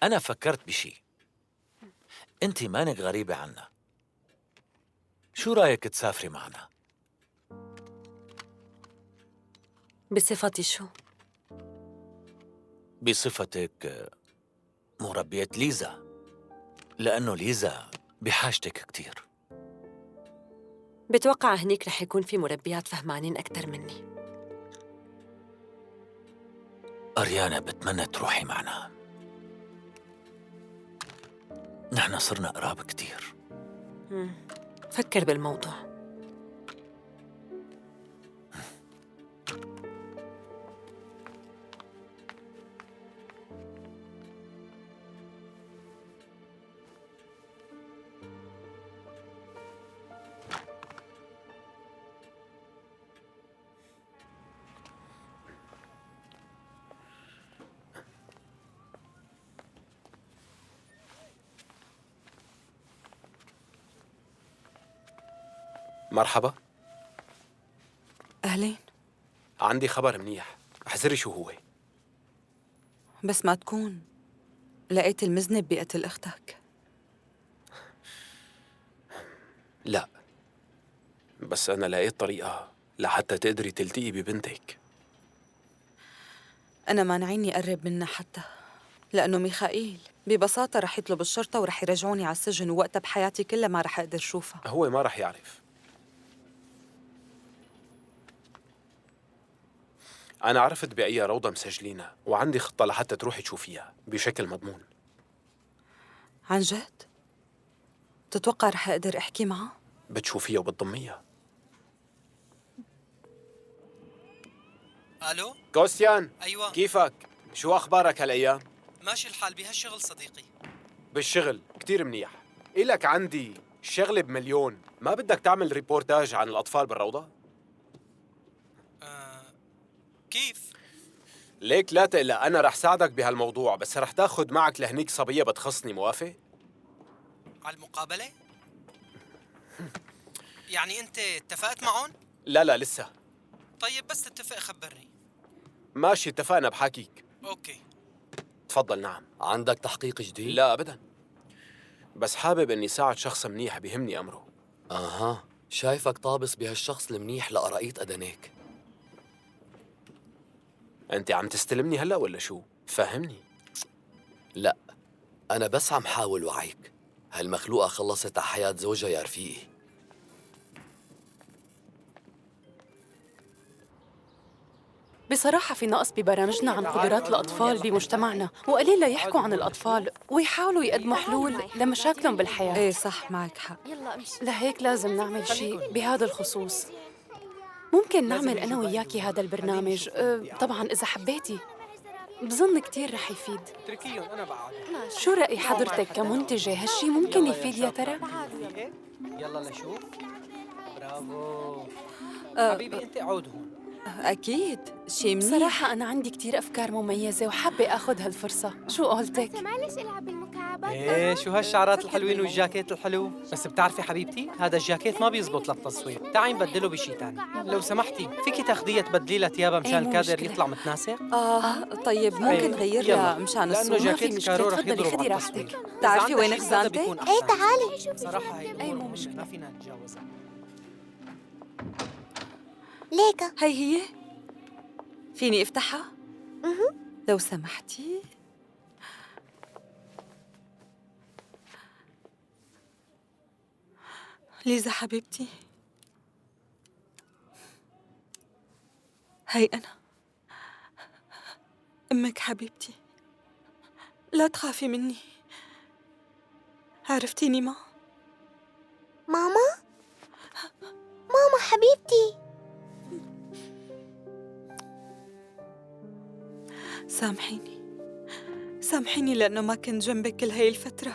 أنا فكرت بشي. أنت مانك غريبة عنا. شو رأيك تسافري معنا؟ بصفتي شو؟ بصفتك مربية ليزا، لأنه ليزا بحاجتك كتير. بتوقع هنيك رح يكون في مربيات فهمانين أكتر مني. أريانا بتمنى تروحي معنا. نحن صرنا قراب كتير. فكر بالموضوع. مرحبا. أهلين. عندي خبر منيح، احذري شو هو. بس ما تكون لقيت المذنب بقتل أختك. لا، بس أنا لقيت طريقة لحتى تقدري تلتقي ببنتك. أنا مانعيني أقرب منها حتى، لأنه ميخائيل ببساطة رح يطلب الشرطة ورح يرجعوني على السجن، ووقتها بحياتي كلها ما رح أقدر شوفها. هو ما رح يعرف. أنا عرفت بأي روضة مسجلينها، وعندي خطة لحتى تروحي تشوفيها بشكل مضمون. عن جد؟ تتوقع رح أقدر أحكي معها؟ بتشوفيها وبتضميها. الو كوستيان. ايوه، كيفك؟ شو أخبارك هالأيام؟ ماشي الحال بهالشغل صديقي. بالشغل كتير منيح. إلك عندي شغلة بمليون. ما بدك تعمل ريبورتاج عن الأطفال بالروضة؟ كيف؟ ليك لا تقلق، أنا رح ساعدك بهالموضوع، بس رح تاخد معك لهنيك صبية بتخصني. موافق؟ على المقابلة؟ يعني أنت اتفقت معهم؟ لا لسه. طيب بس تتفق خبرني. ماشي، اتفقنا، بحاكيك. أوكي. تفضل. نعم. عندك تحقيق جديد؟ لا أبداً، بس حابب إني ساعد شخص منيح بيهمني أمره. أها، شايفك طابس بهالشخص المنيح لقرقيط أدنيك. أنت عم تستلمني هلأ ولا شو؟ فهمني. لا، أنا بس عم حاول وعيك. هالمخلوقة خلصت على حياة زوجها يا رفيقي. بصراحة في نقص ببرامجنا عن قدرات الأطفال بمجتمعنا، وقليل لا يحكوا عن الأطفال ويحاولوا يقدموا حلول لمشاكلهم بالحياة. ايه صح، معك حق. لهيك لازم نعمل شيء بهذا الخصوص. ممكن نعمل أنا وياكي هذا البرنامج، طبعاً إذا حبيتي. بظن كتير رح يفيد. أنا بعد. شو رأي حضرتك كمنتجة؟ هالشي ممكن يفيد يا ترى؟ يلا لشوف. برافو. حبيبي أنت عود هون. أكيد شي منيح. بصراحة أنا عندي كتير أفكار مميزة وحابة أخذ هالفرصة. شو قولتك؟ معلش العب المكعبات. ايه شو هالشعرات الحلوين والجاكيت الحلو. بس بتعرفي حبيبتي هذا الجاكيت ما بيزبط للتصوير. تعي نبدله بشي تاني. لو سمحتي فيكي تاخديه تبدلي لها ثيابها مشان الكادر يطلع متناسق. طيب ممكن نغيرها مشان الصورة. لأنه جاكيت الكارو رح يضرب على التصوير. تعرفي وين خزانتك؟ ايه تعالي. صراحة هي مو مشكلة ما فينا نتجاوزها. ليكا هي فيني افتحها؟ لو سمحتي. ليزا حبيبتي، هي أنا أمك حبيبتي. لا تخافي مني، عرفتيني ما؟ ماما ماما حبيبتي. سامحيني لأنه ما كنت جنبك كل هاي الفترة.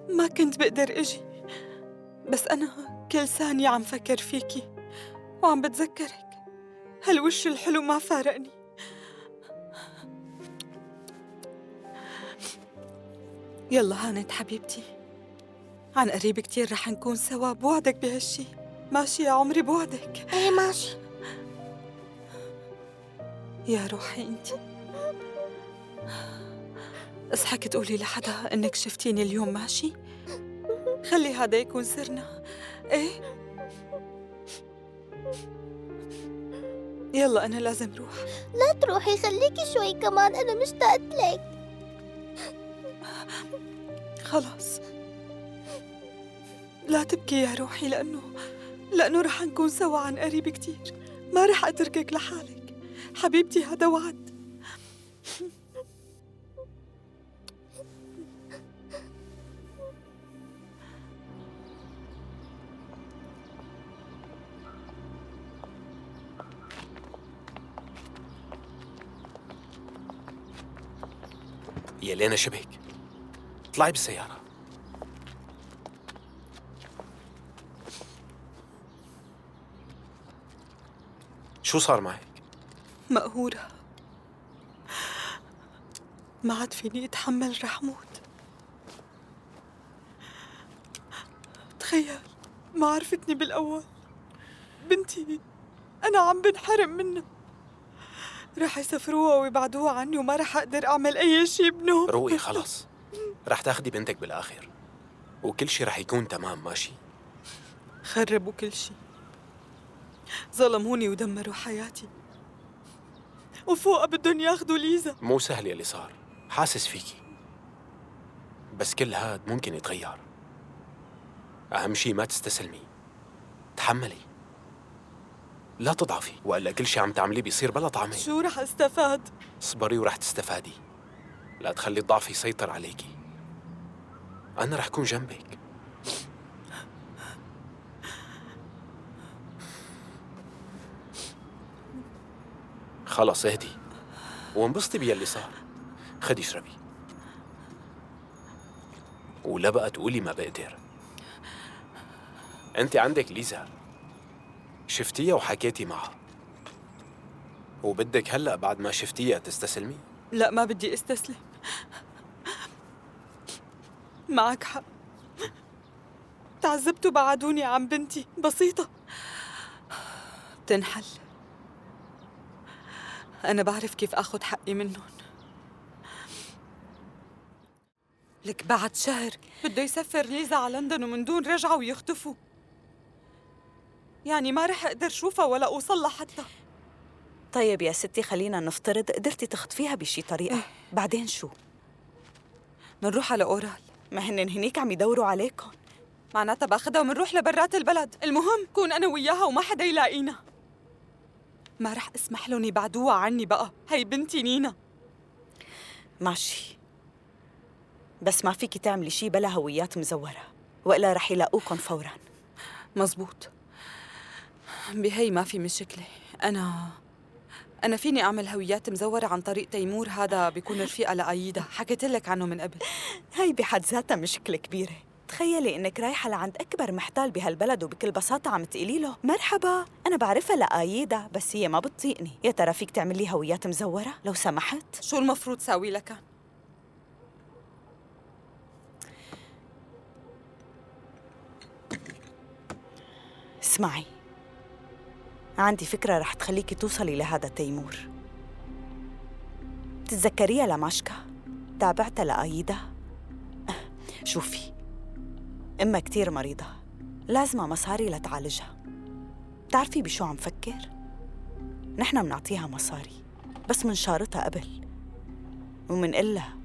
ما كنت بقدر أجي، بس أنا كل ثانية عم فكر فيكي وعم بتذكرك. هالوش الحلو ما فارقني. يلا هانت حبيبتي، عن قريب كتير رح نكون سوا. بوعدك بهالشي. ماشي يا عمري، بوعدك. ايه ماشي. يا روحي انتي، اصحك تقولي لحدا انك شفتيني اليوم، ماشي؟ خلي هذا يكون سرنا. ايه يلا انا لازم روح. لا تروحي، خليكي شوي كمان، انا مشتاقت لك. خلاص لا تبكي يا روحي، لأنه رح نكون سوا عن قريب كتير. ما رح أتركك لحالك حبيبتي، هذا وعد. يا لينا شبك، اطلعي بالسيارة. شو صار معك؟ مقهورة، ما عاد فيني أتحمل، رح موت. تخيل ما عرفتني بالأول. بنتي أنا عم بنحرم منها. رح يسافروها ويبعدوها عني وما رح أقدر أعمل أي شيء بنوم. روقي خلص، رح تاخدي بنتك بالآخر وكل شي رح يكون تمام. ماشي؟ خربوا كل شيء، ظلموني ودمروا حياتي، وفوقها بدهم ياخدوا ليزا. مو سهل يلي صار، حاسس فيكي، بس كل هاد ممكن يتغير. أهم شي ما تستسلمي، تحملي، لا تضعفي، وإلا كل شي عم تعمليه بيصير بلا طعمه. شو رح استفاد؟ اصبري ورح تستفادي. لا تخلي الضعف يسيطر عليكي. أنا رح كون جنبك. خلص اهدي وانبسطي بيلي صار. خدي اشربي، ولا بقى تقولي ما بقدر. انت عندك ليزا، شفتيها وحكيتي معها، وبدك هلأ بعد ما شفتيها تستسلمي؟ لا ما بدي استسلم. معك حق، تعذبتوا بعدوني عن بنتي. بسيطة بتنحل. أنا بعرف كيف أخذ حقي منهم. لك بعد شهر بده يسافر ليزا على لندن ومن دون رجعة ويختفوا. يعني ما رح أقدر شوفها ولا أوصل لها حتى. طيب يا ستي خلينا نفترض قدرتي تخطفيها بشي طريقة. بعدين شو؟ منروح على أورال. ما هن هنيك عم يدوروا عليكم. معناتها باخدها ومنروح لبرات البلد. المهم كون أنا وياها وما حدا يلاقينا. ما رح اسمح لهم يبعدوها عني بقى. هي بنتي نينا. ماشي، بس ما فيكي تعملي شي بلا هويات مزورة، وإلا رح يلاقوكم فوراً. مزبوط، بهي ما في مشكلة. أنا فيني أعمل هويات مزورة عن طريق تيمور، هذا بيكون رفيقة لأيدا، حكيت لك عنه من قبل. هاي بحد ذاتها مشكلة كبيرة. تخيلي إنك رايحة لعند أكبر محتال بهالبلد وبكل بساطة عم تقولي له مرحبا أنا بعرفها لأيدا بس هي ما بتطيقني. يا ترى فيك تعملي هويات مزورة لو سمحت؟ شو المفروض ساوي لك؟ اسمعي، عندي فكرة رح تخليكي توصلي لهذا تيمور. تتذكريها لماشكا؟ تابعتها لأيدا؟ شوفي، أمها كتير مريضة، لازمها مصاري لتعالجها. بتعرفي بشو عم فكر؟ نحن منعطيها مصاري بس منشارطها قبل ومنقلها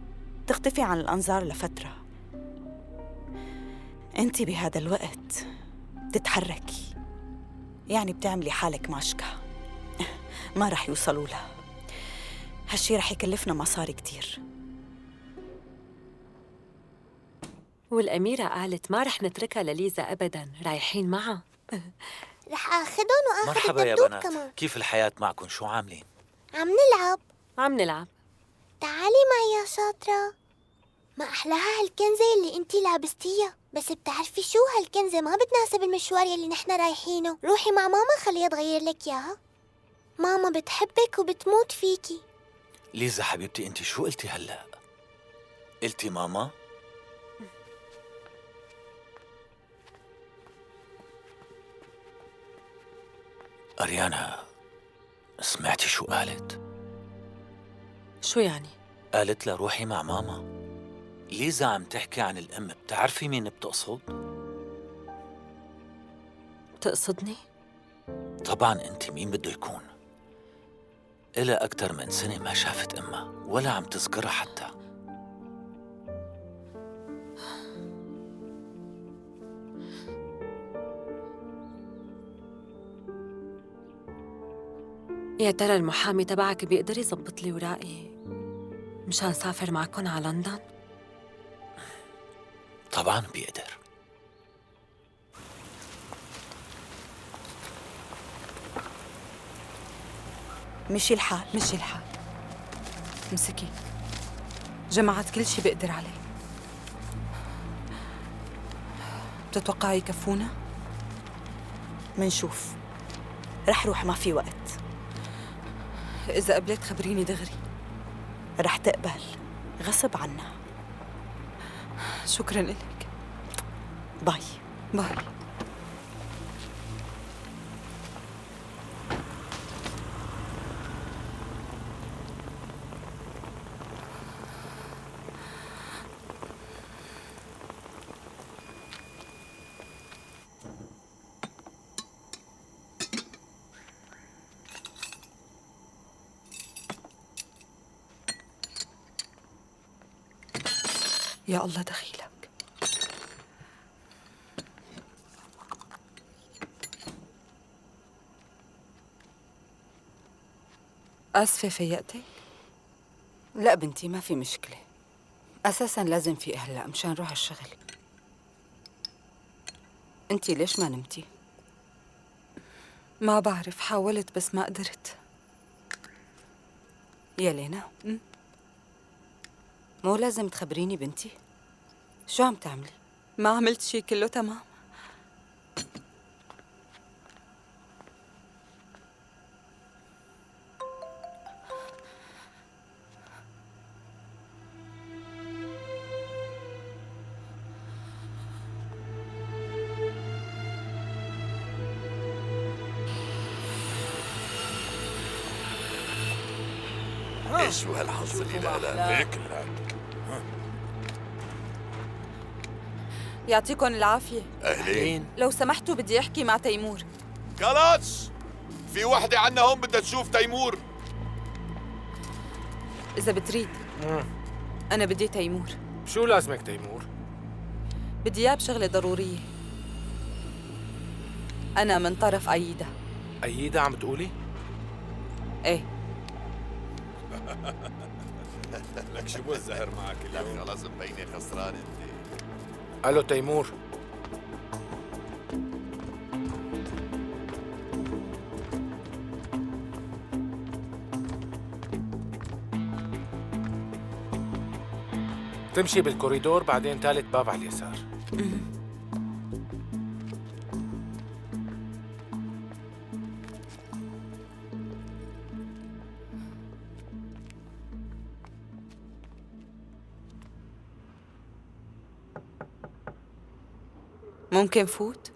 تختفي عن الأنظار لفترة. انتي بهذا الوقت بتتحركي، يعني بتعملي حالك ماشكا. ما رح يوصلوا لها. هالشي رح يكلفنا مصاري كتير. والأميرة قالت ما رح نتركها لليزا أبداً، رايحين معها. رح آخدهم وآخد مرحبا يا الدبدوب بنات، كمان. كيف الحياة معكم؟ شو عاملين؟ عم نلعب. تعالي معي يا شاطرة. ما أحلاها هالكنزة اللي انتي لابستيها، بس بتعرفي شو هالكنزة ما بتناسب المشوار يلي نحن رايحينه. روحي مع ماما خليها تغير لك إياها. ماما بتحبك وبتموت فيكي. ليزا حبيبتي، انت شو قلتي هلأ؟ قلتي ماما؟ أريانا، سمعتي شو قالت؟ شو يعني؟ قالت لها روحي مع ماما. ليزا عم تحكي عن الأم، بتعرفي مين بتقصد؟ تقصدني؟ طبعاً أنت مين بده يكون؟ إلها أكتر من سنة ما شافت أمها ولا عم تذكرها حتى. يا ترى المحامي تبعك بيقدر يزبط لي ورائي مشان سافر معكن على لندن؟ طبعاً بيقدر. مشي الحال. مشي الحال. امسكي، جمعت كل شي بقدر عليه. بتتوقعي يكفونا؟ منشوف. رح روح، ما في وقت. إذا قبلت خبريني دغري. رح تقبل غصب عنها. شكراً لك. باي. باي. يا الله دخيلك. آسفة فيقتك؟ لا بنتي، ما في مشكلة. أساساً لازم في هلأ مشان روح الشغل. أنتي ليش ما نمتي؟ ما بعرف، حاولت بس ما قدرت. يا لينا، مو لازم تخبريني بنتي؟ شو عم تعملي؟ ما عملت شي، كله تمام. ايش هالحظ اللي لا هيك لا. يعطيكم العافية. أهلين. لو سمحتوا بدي أحكي مع تيمور. خلاص في وحدة عنا هون بدها تشوف تيمور. إذا بتريد أنا بدي تيمور. شو لازمك تيمور؟ بدي إياه بشغلة ضرورية. أنا من طرف أيدا. أيدا عم تقولي؟ إيه. لك شو الزهر معك اليوم؟ خلص مبينة خسران انت. الو تيمور. تمشي بالكوريدور بعدين ثالث باب على اليسار. ممكن فوت؟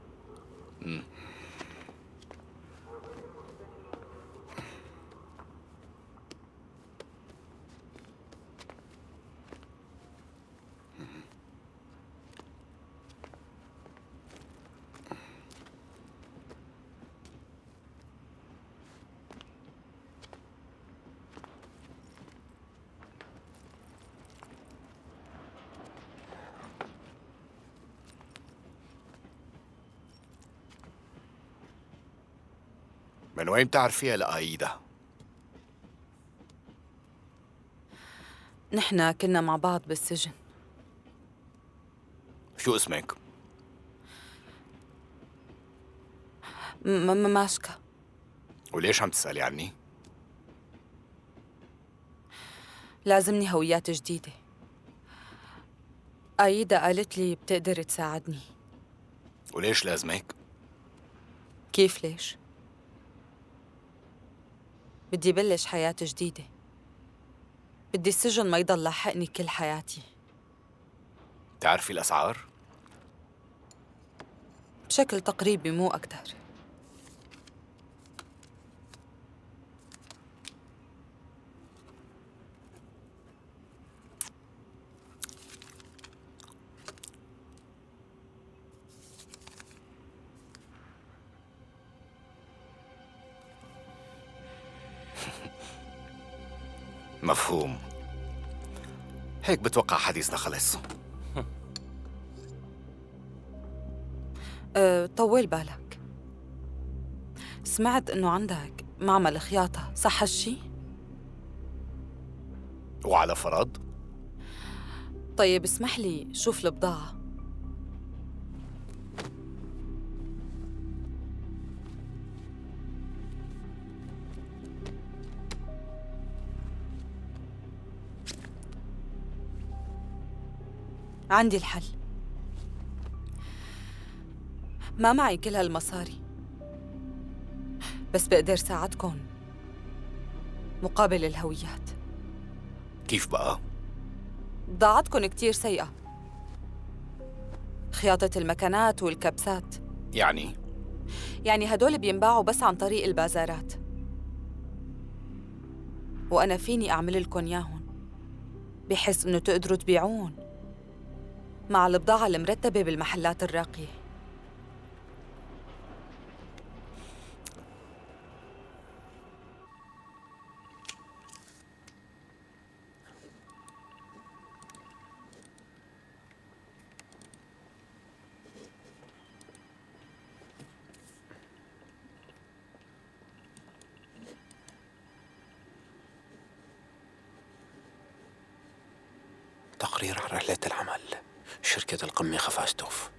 من وين بتعرفيها لآيدا؟ نحن كنا مع بعض بالسجن. شو اسمك؟ ماشكا. وليش عم تسألي عني؟ لازمني هويات جديدة. آيدا قالت لي بتقدر تساعدني. وليش لازمك؟ كيف ليش؟ بدي بلش حياة جديدة. بدي السجن ما يضل لاحقني كل حياتي. تعرفي الأسعار؟ بشكل تقريبي مو أكتر. مفهوم. هيك بتوقع حديثنا خلص. طول بالك. سمعت إنه عندك معمل خياطة، صح هالشي؟ وعلى فرض؟ طيب اسمح لي شوف البضاعة. عندي الحل. ما معي كل هالمصاري، بس بقدر ساعدكم مقابل الهويات. كيف بقى؟ بضاعتكم كتير سيئة. خياطة المكانات والكبسات. يعني هدول بينباعوا بس عن طريق البازارات، وأنا فيني أعمل لكم ياهن بحيث إنه تقدروا تبيعون مع البضاعة المرتبة بالمحلات الراقية. تقرير عن رحلة العمل، شركة القمة خفاشتوف.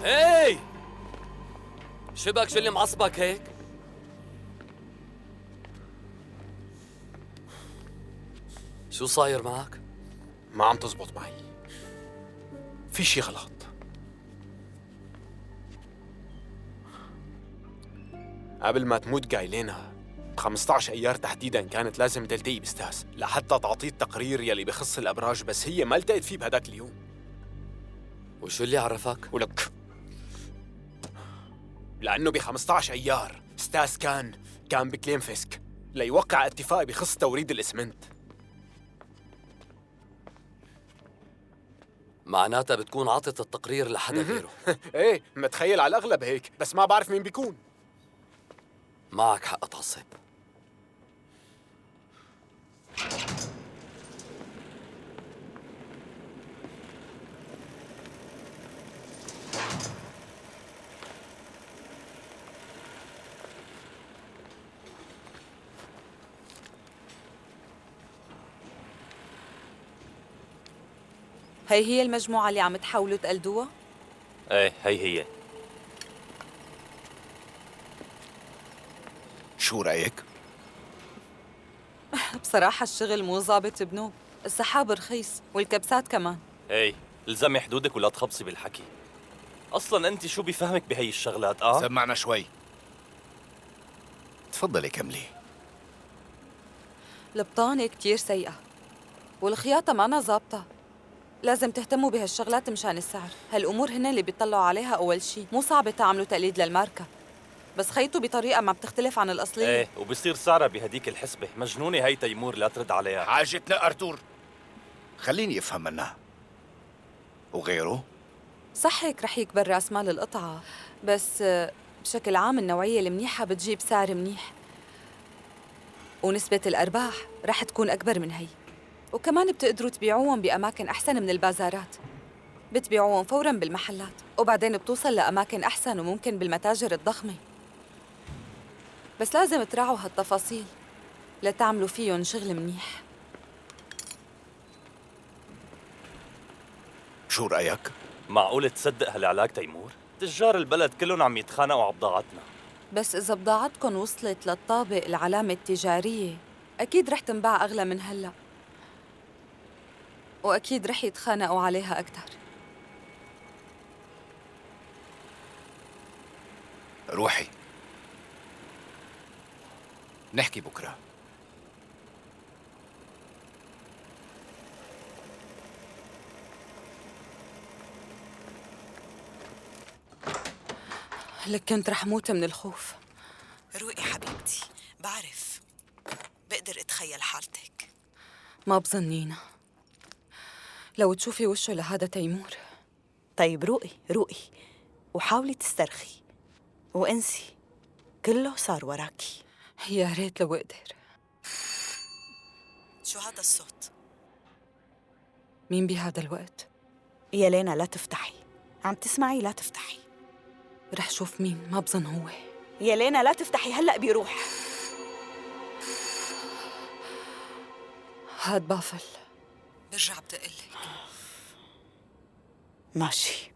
هاي شبك شو اللي معصبك هيك؟ شو صاير معك؟ ما عم تزبط معي، في شي غلط. قبل ما تموت قايلينها ب15 ايار تحديدا كانت لازم تلتقي باستاذ لحتى تعطيه التقرير يلي بخص الابراج، بس هي ما التقت فيه بهداك اليوم. وشو اللي عرفك؟ ولك لأنه ب 15 أيار ستاس كان بكليم فيسك ليوقع اتفاق بخص توريد الإسمنت. معناتها بتكون عطت التقرير لحدا غيره. ايه متخيل على الأغلب هيك، بس ما بعرف مين بيكون. معك حق تعصب. هي المجموعة اللي عم تحاولوا تقلدوها؟ ايه هي. شو رأيك؟ بصراحة الشغل مو ظابط بنوب، السحاب رخيص والكبسات كمان. ايه الزمي حدودك ولا تخبصي بالحكي. اصلا انت شو بفهمك بهي الشغلات؟ سمعنا شوي. تفضلي كملي. البطانة كتير سيئة والخياطة معنا ظابطة. لازم تهتموا بهالشغلات مشان السعر. هالأمور هن اللي بيطلعوا عليها أول شي. مو صعب تعملوا تقليد للماركة، بس خيطوا بطريقة ما بتختلف عن الأصلية. ايه وبصير سعرها بهديك الحسبة. مجنونة هي تيمور، لا ترد عليها. حاجتنا أرتور، خليني أفهم منها. وغيره؟ صح هيك رح يكبر راس مال القطعة، بس بشكل عام النوعية المنيحة بتجيب سعر منيح، ونسبة الأرباح رح تكون أكبر من هي. وكمان بتقدروا تبيعوهم بأماكن أحسن من البازارات. بتبيعوهم فوراً بالمحلات، وبعدين بتوصل لأماكن أحسن وممكن بالمتاجر الضخمة. بس لازم تراعوا هالتفاصيل لتعملوا فيهم شغل منيح. شو رأيك؟ معقول تصدق هالعلاج تيمور؟ تجار البلد كلهم عم يتخانقوا على بضاعتنا. بس إذا بضاعتكم وصلت للطابق العلامة التجارية أكيد رح تنباع أغلى من هلأ، وأكيد رح يتخانقوا عليها أكتر. روحي، نحكي بكرة. لك كنت رح موت من الخوف. روقي حبيبتي، بعرف، بقدر اتخيل حالتك. ما بظنينا لو تشوفي وشه لهذا تيمور. طيب روقي وحاولي تسترخي وانسي، كله صار وراكي. يا ريت لو اقدر. شو هذا الصوت؟ مين بهذا الوقت؟ يا لينا لا تفتحي، عم تسمعي؟ لا تفتحي. رح شوف مين، ما بظن هو. يا لينا لا تفتحي، هلأ بيروح. هاد بافل. برجع بدقلك. ماشي.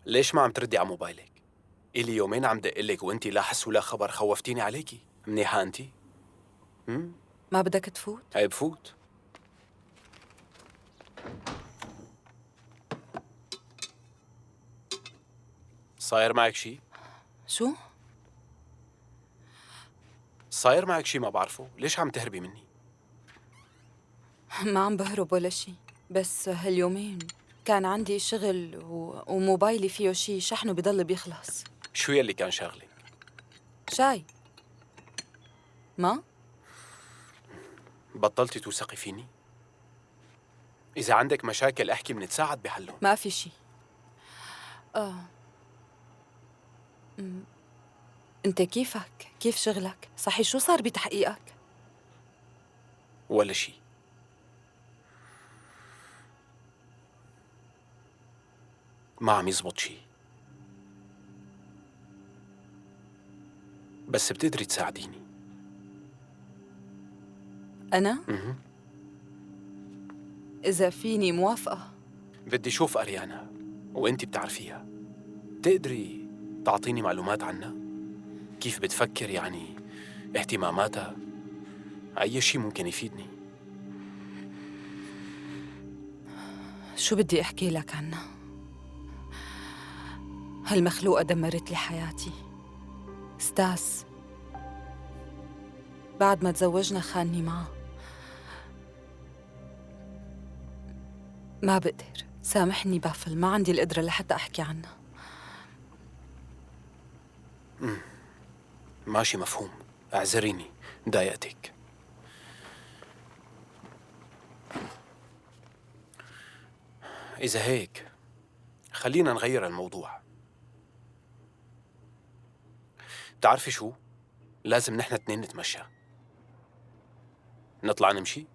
ليش ما عم تردي على موبايلك؟ إلي يومين عم دقلك وانتي لا حس ولا خبر. خوفتيني عليكي. منيحة انتي؟ ما بدك تفوت؟ هي بفوت. صاير معك شي؟ شو؟ صاير معك شي ما بعرفه؟ ليش عم تهربي مني؟ ما عم بهرب ولا شي، بس هاليومين كان عندي شغل وموبايلي فيه شي شحنه بضل بيخلص. شو يلي كان شاغلك؟ شاي. ما؟ بطلتي توثقي فيني؟ إذا عندك مشاكل احكي منتساعد بحلهم. ما في شي. انت كيفك؟ كيف شغلك؟ صحي شو صار بتحقيقك؟ ولا شي. ما عم يزبط شي. بس بتقدري تساعديني. أنا؟ إذا فيني موافقة. بدي شوف أريانا وأنتي بتعرفيها. تقدري تعطيني معلومات عنها؟ كيف بتفكر يعني؟ اهتماماتها؟ أي شي ممكن يفيدني. شو بدي أحكي لك عنها؟ هالمخلوقة دمرت لي حياتي. ستاس بعد ما تزوجنا خانني معه. ما بقدر، سامحني بافل، ما عندي القدرة لحتى أحكي عنها. ماشي، مفهوم. اعذريني ضايقتك. إذا هيك خلينا نغير الموضوع. بتعرفي شو؟ لازم نحن اتنين نتمشى. نطلع نمشي؟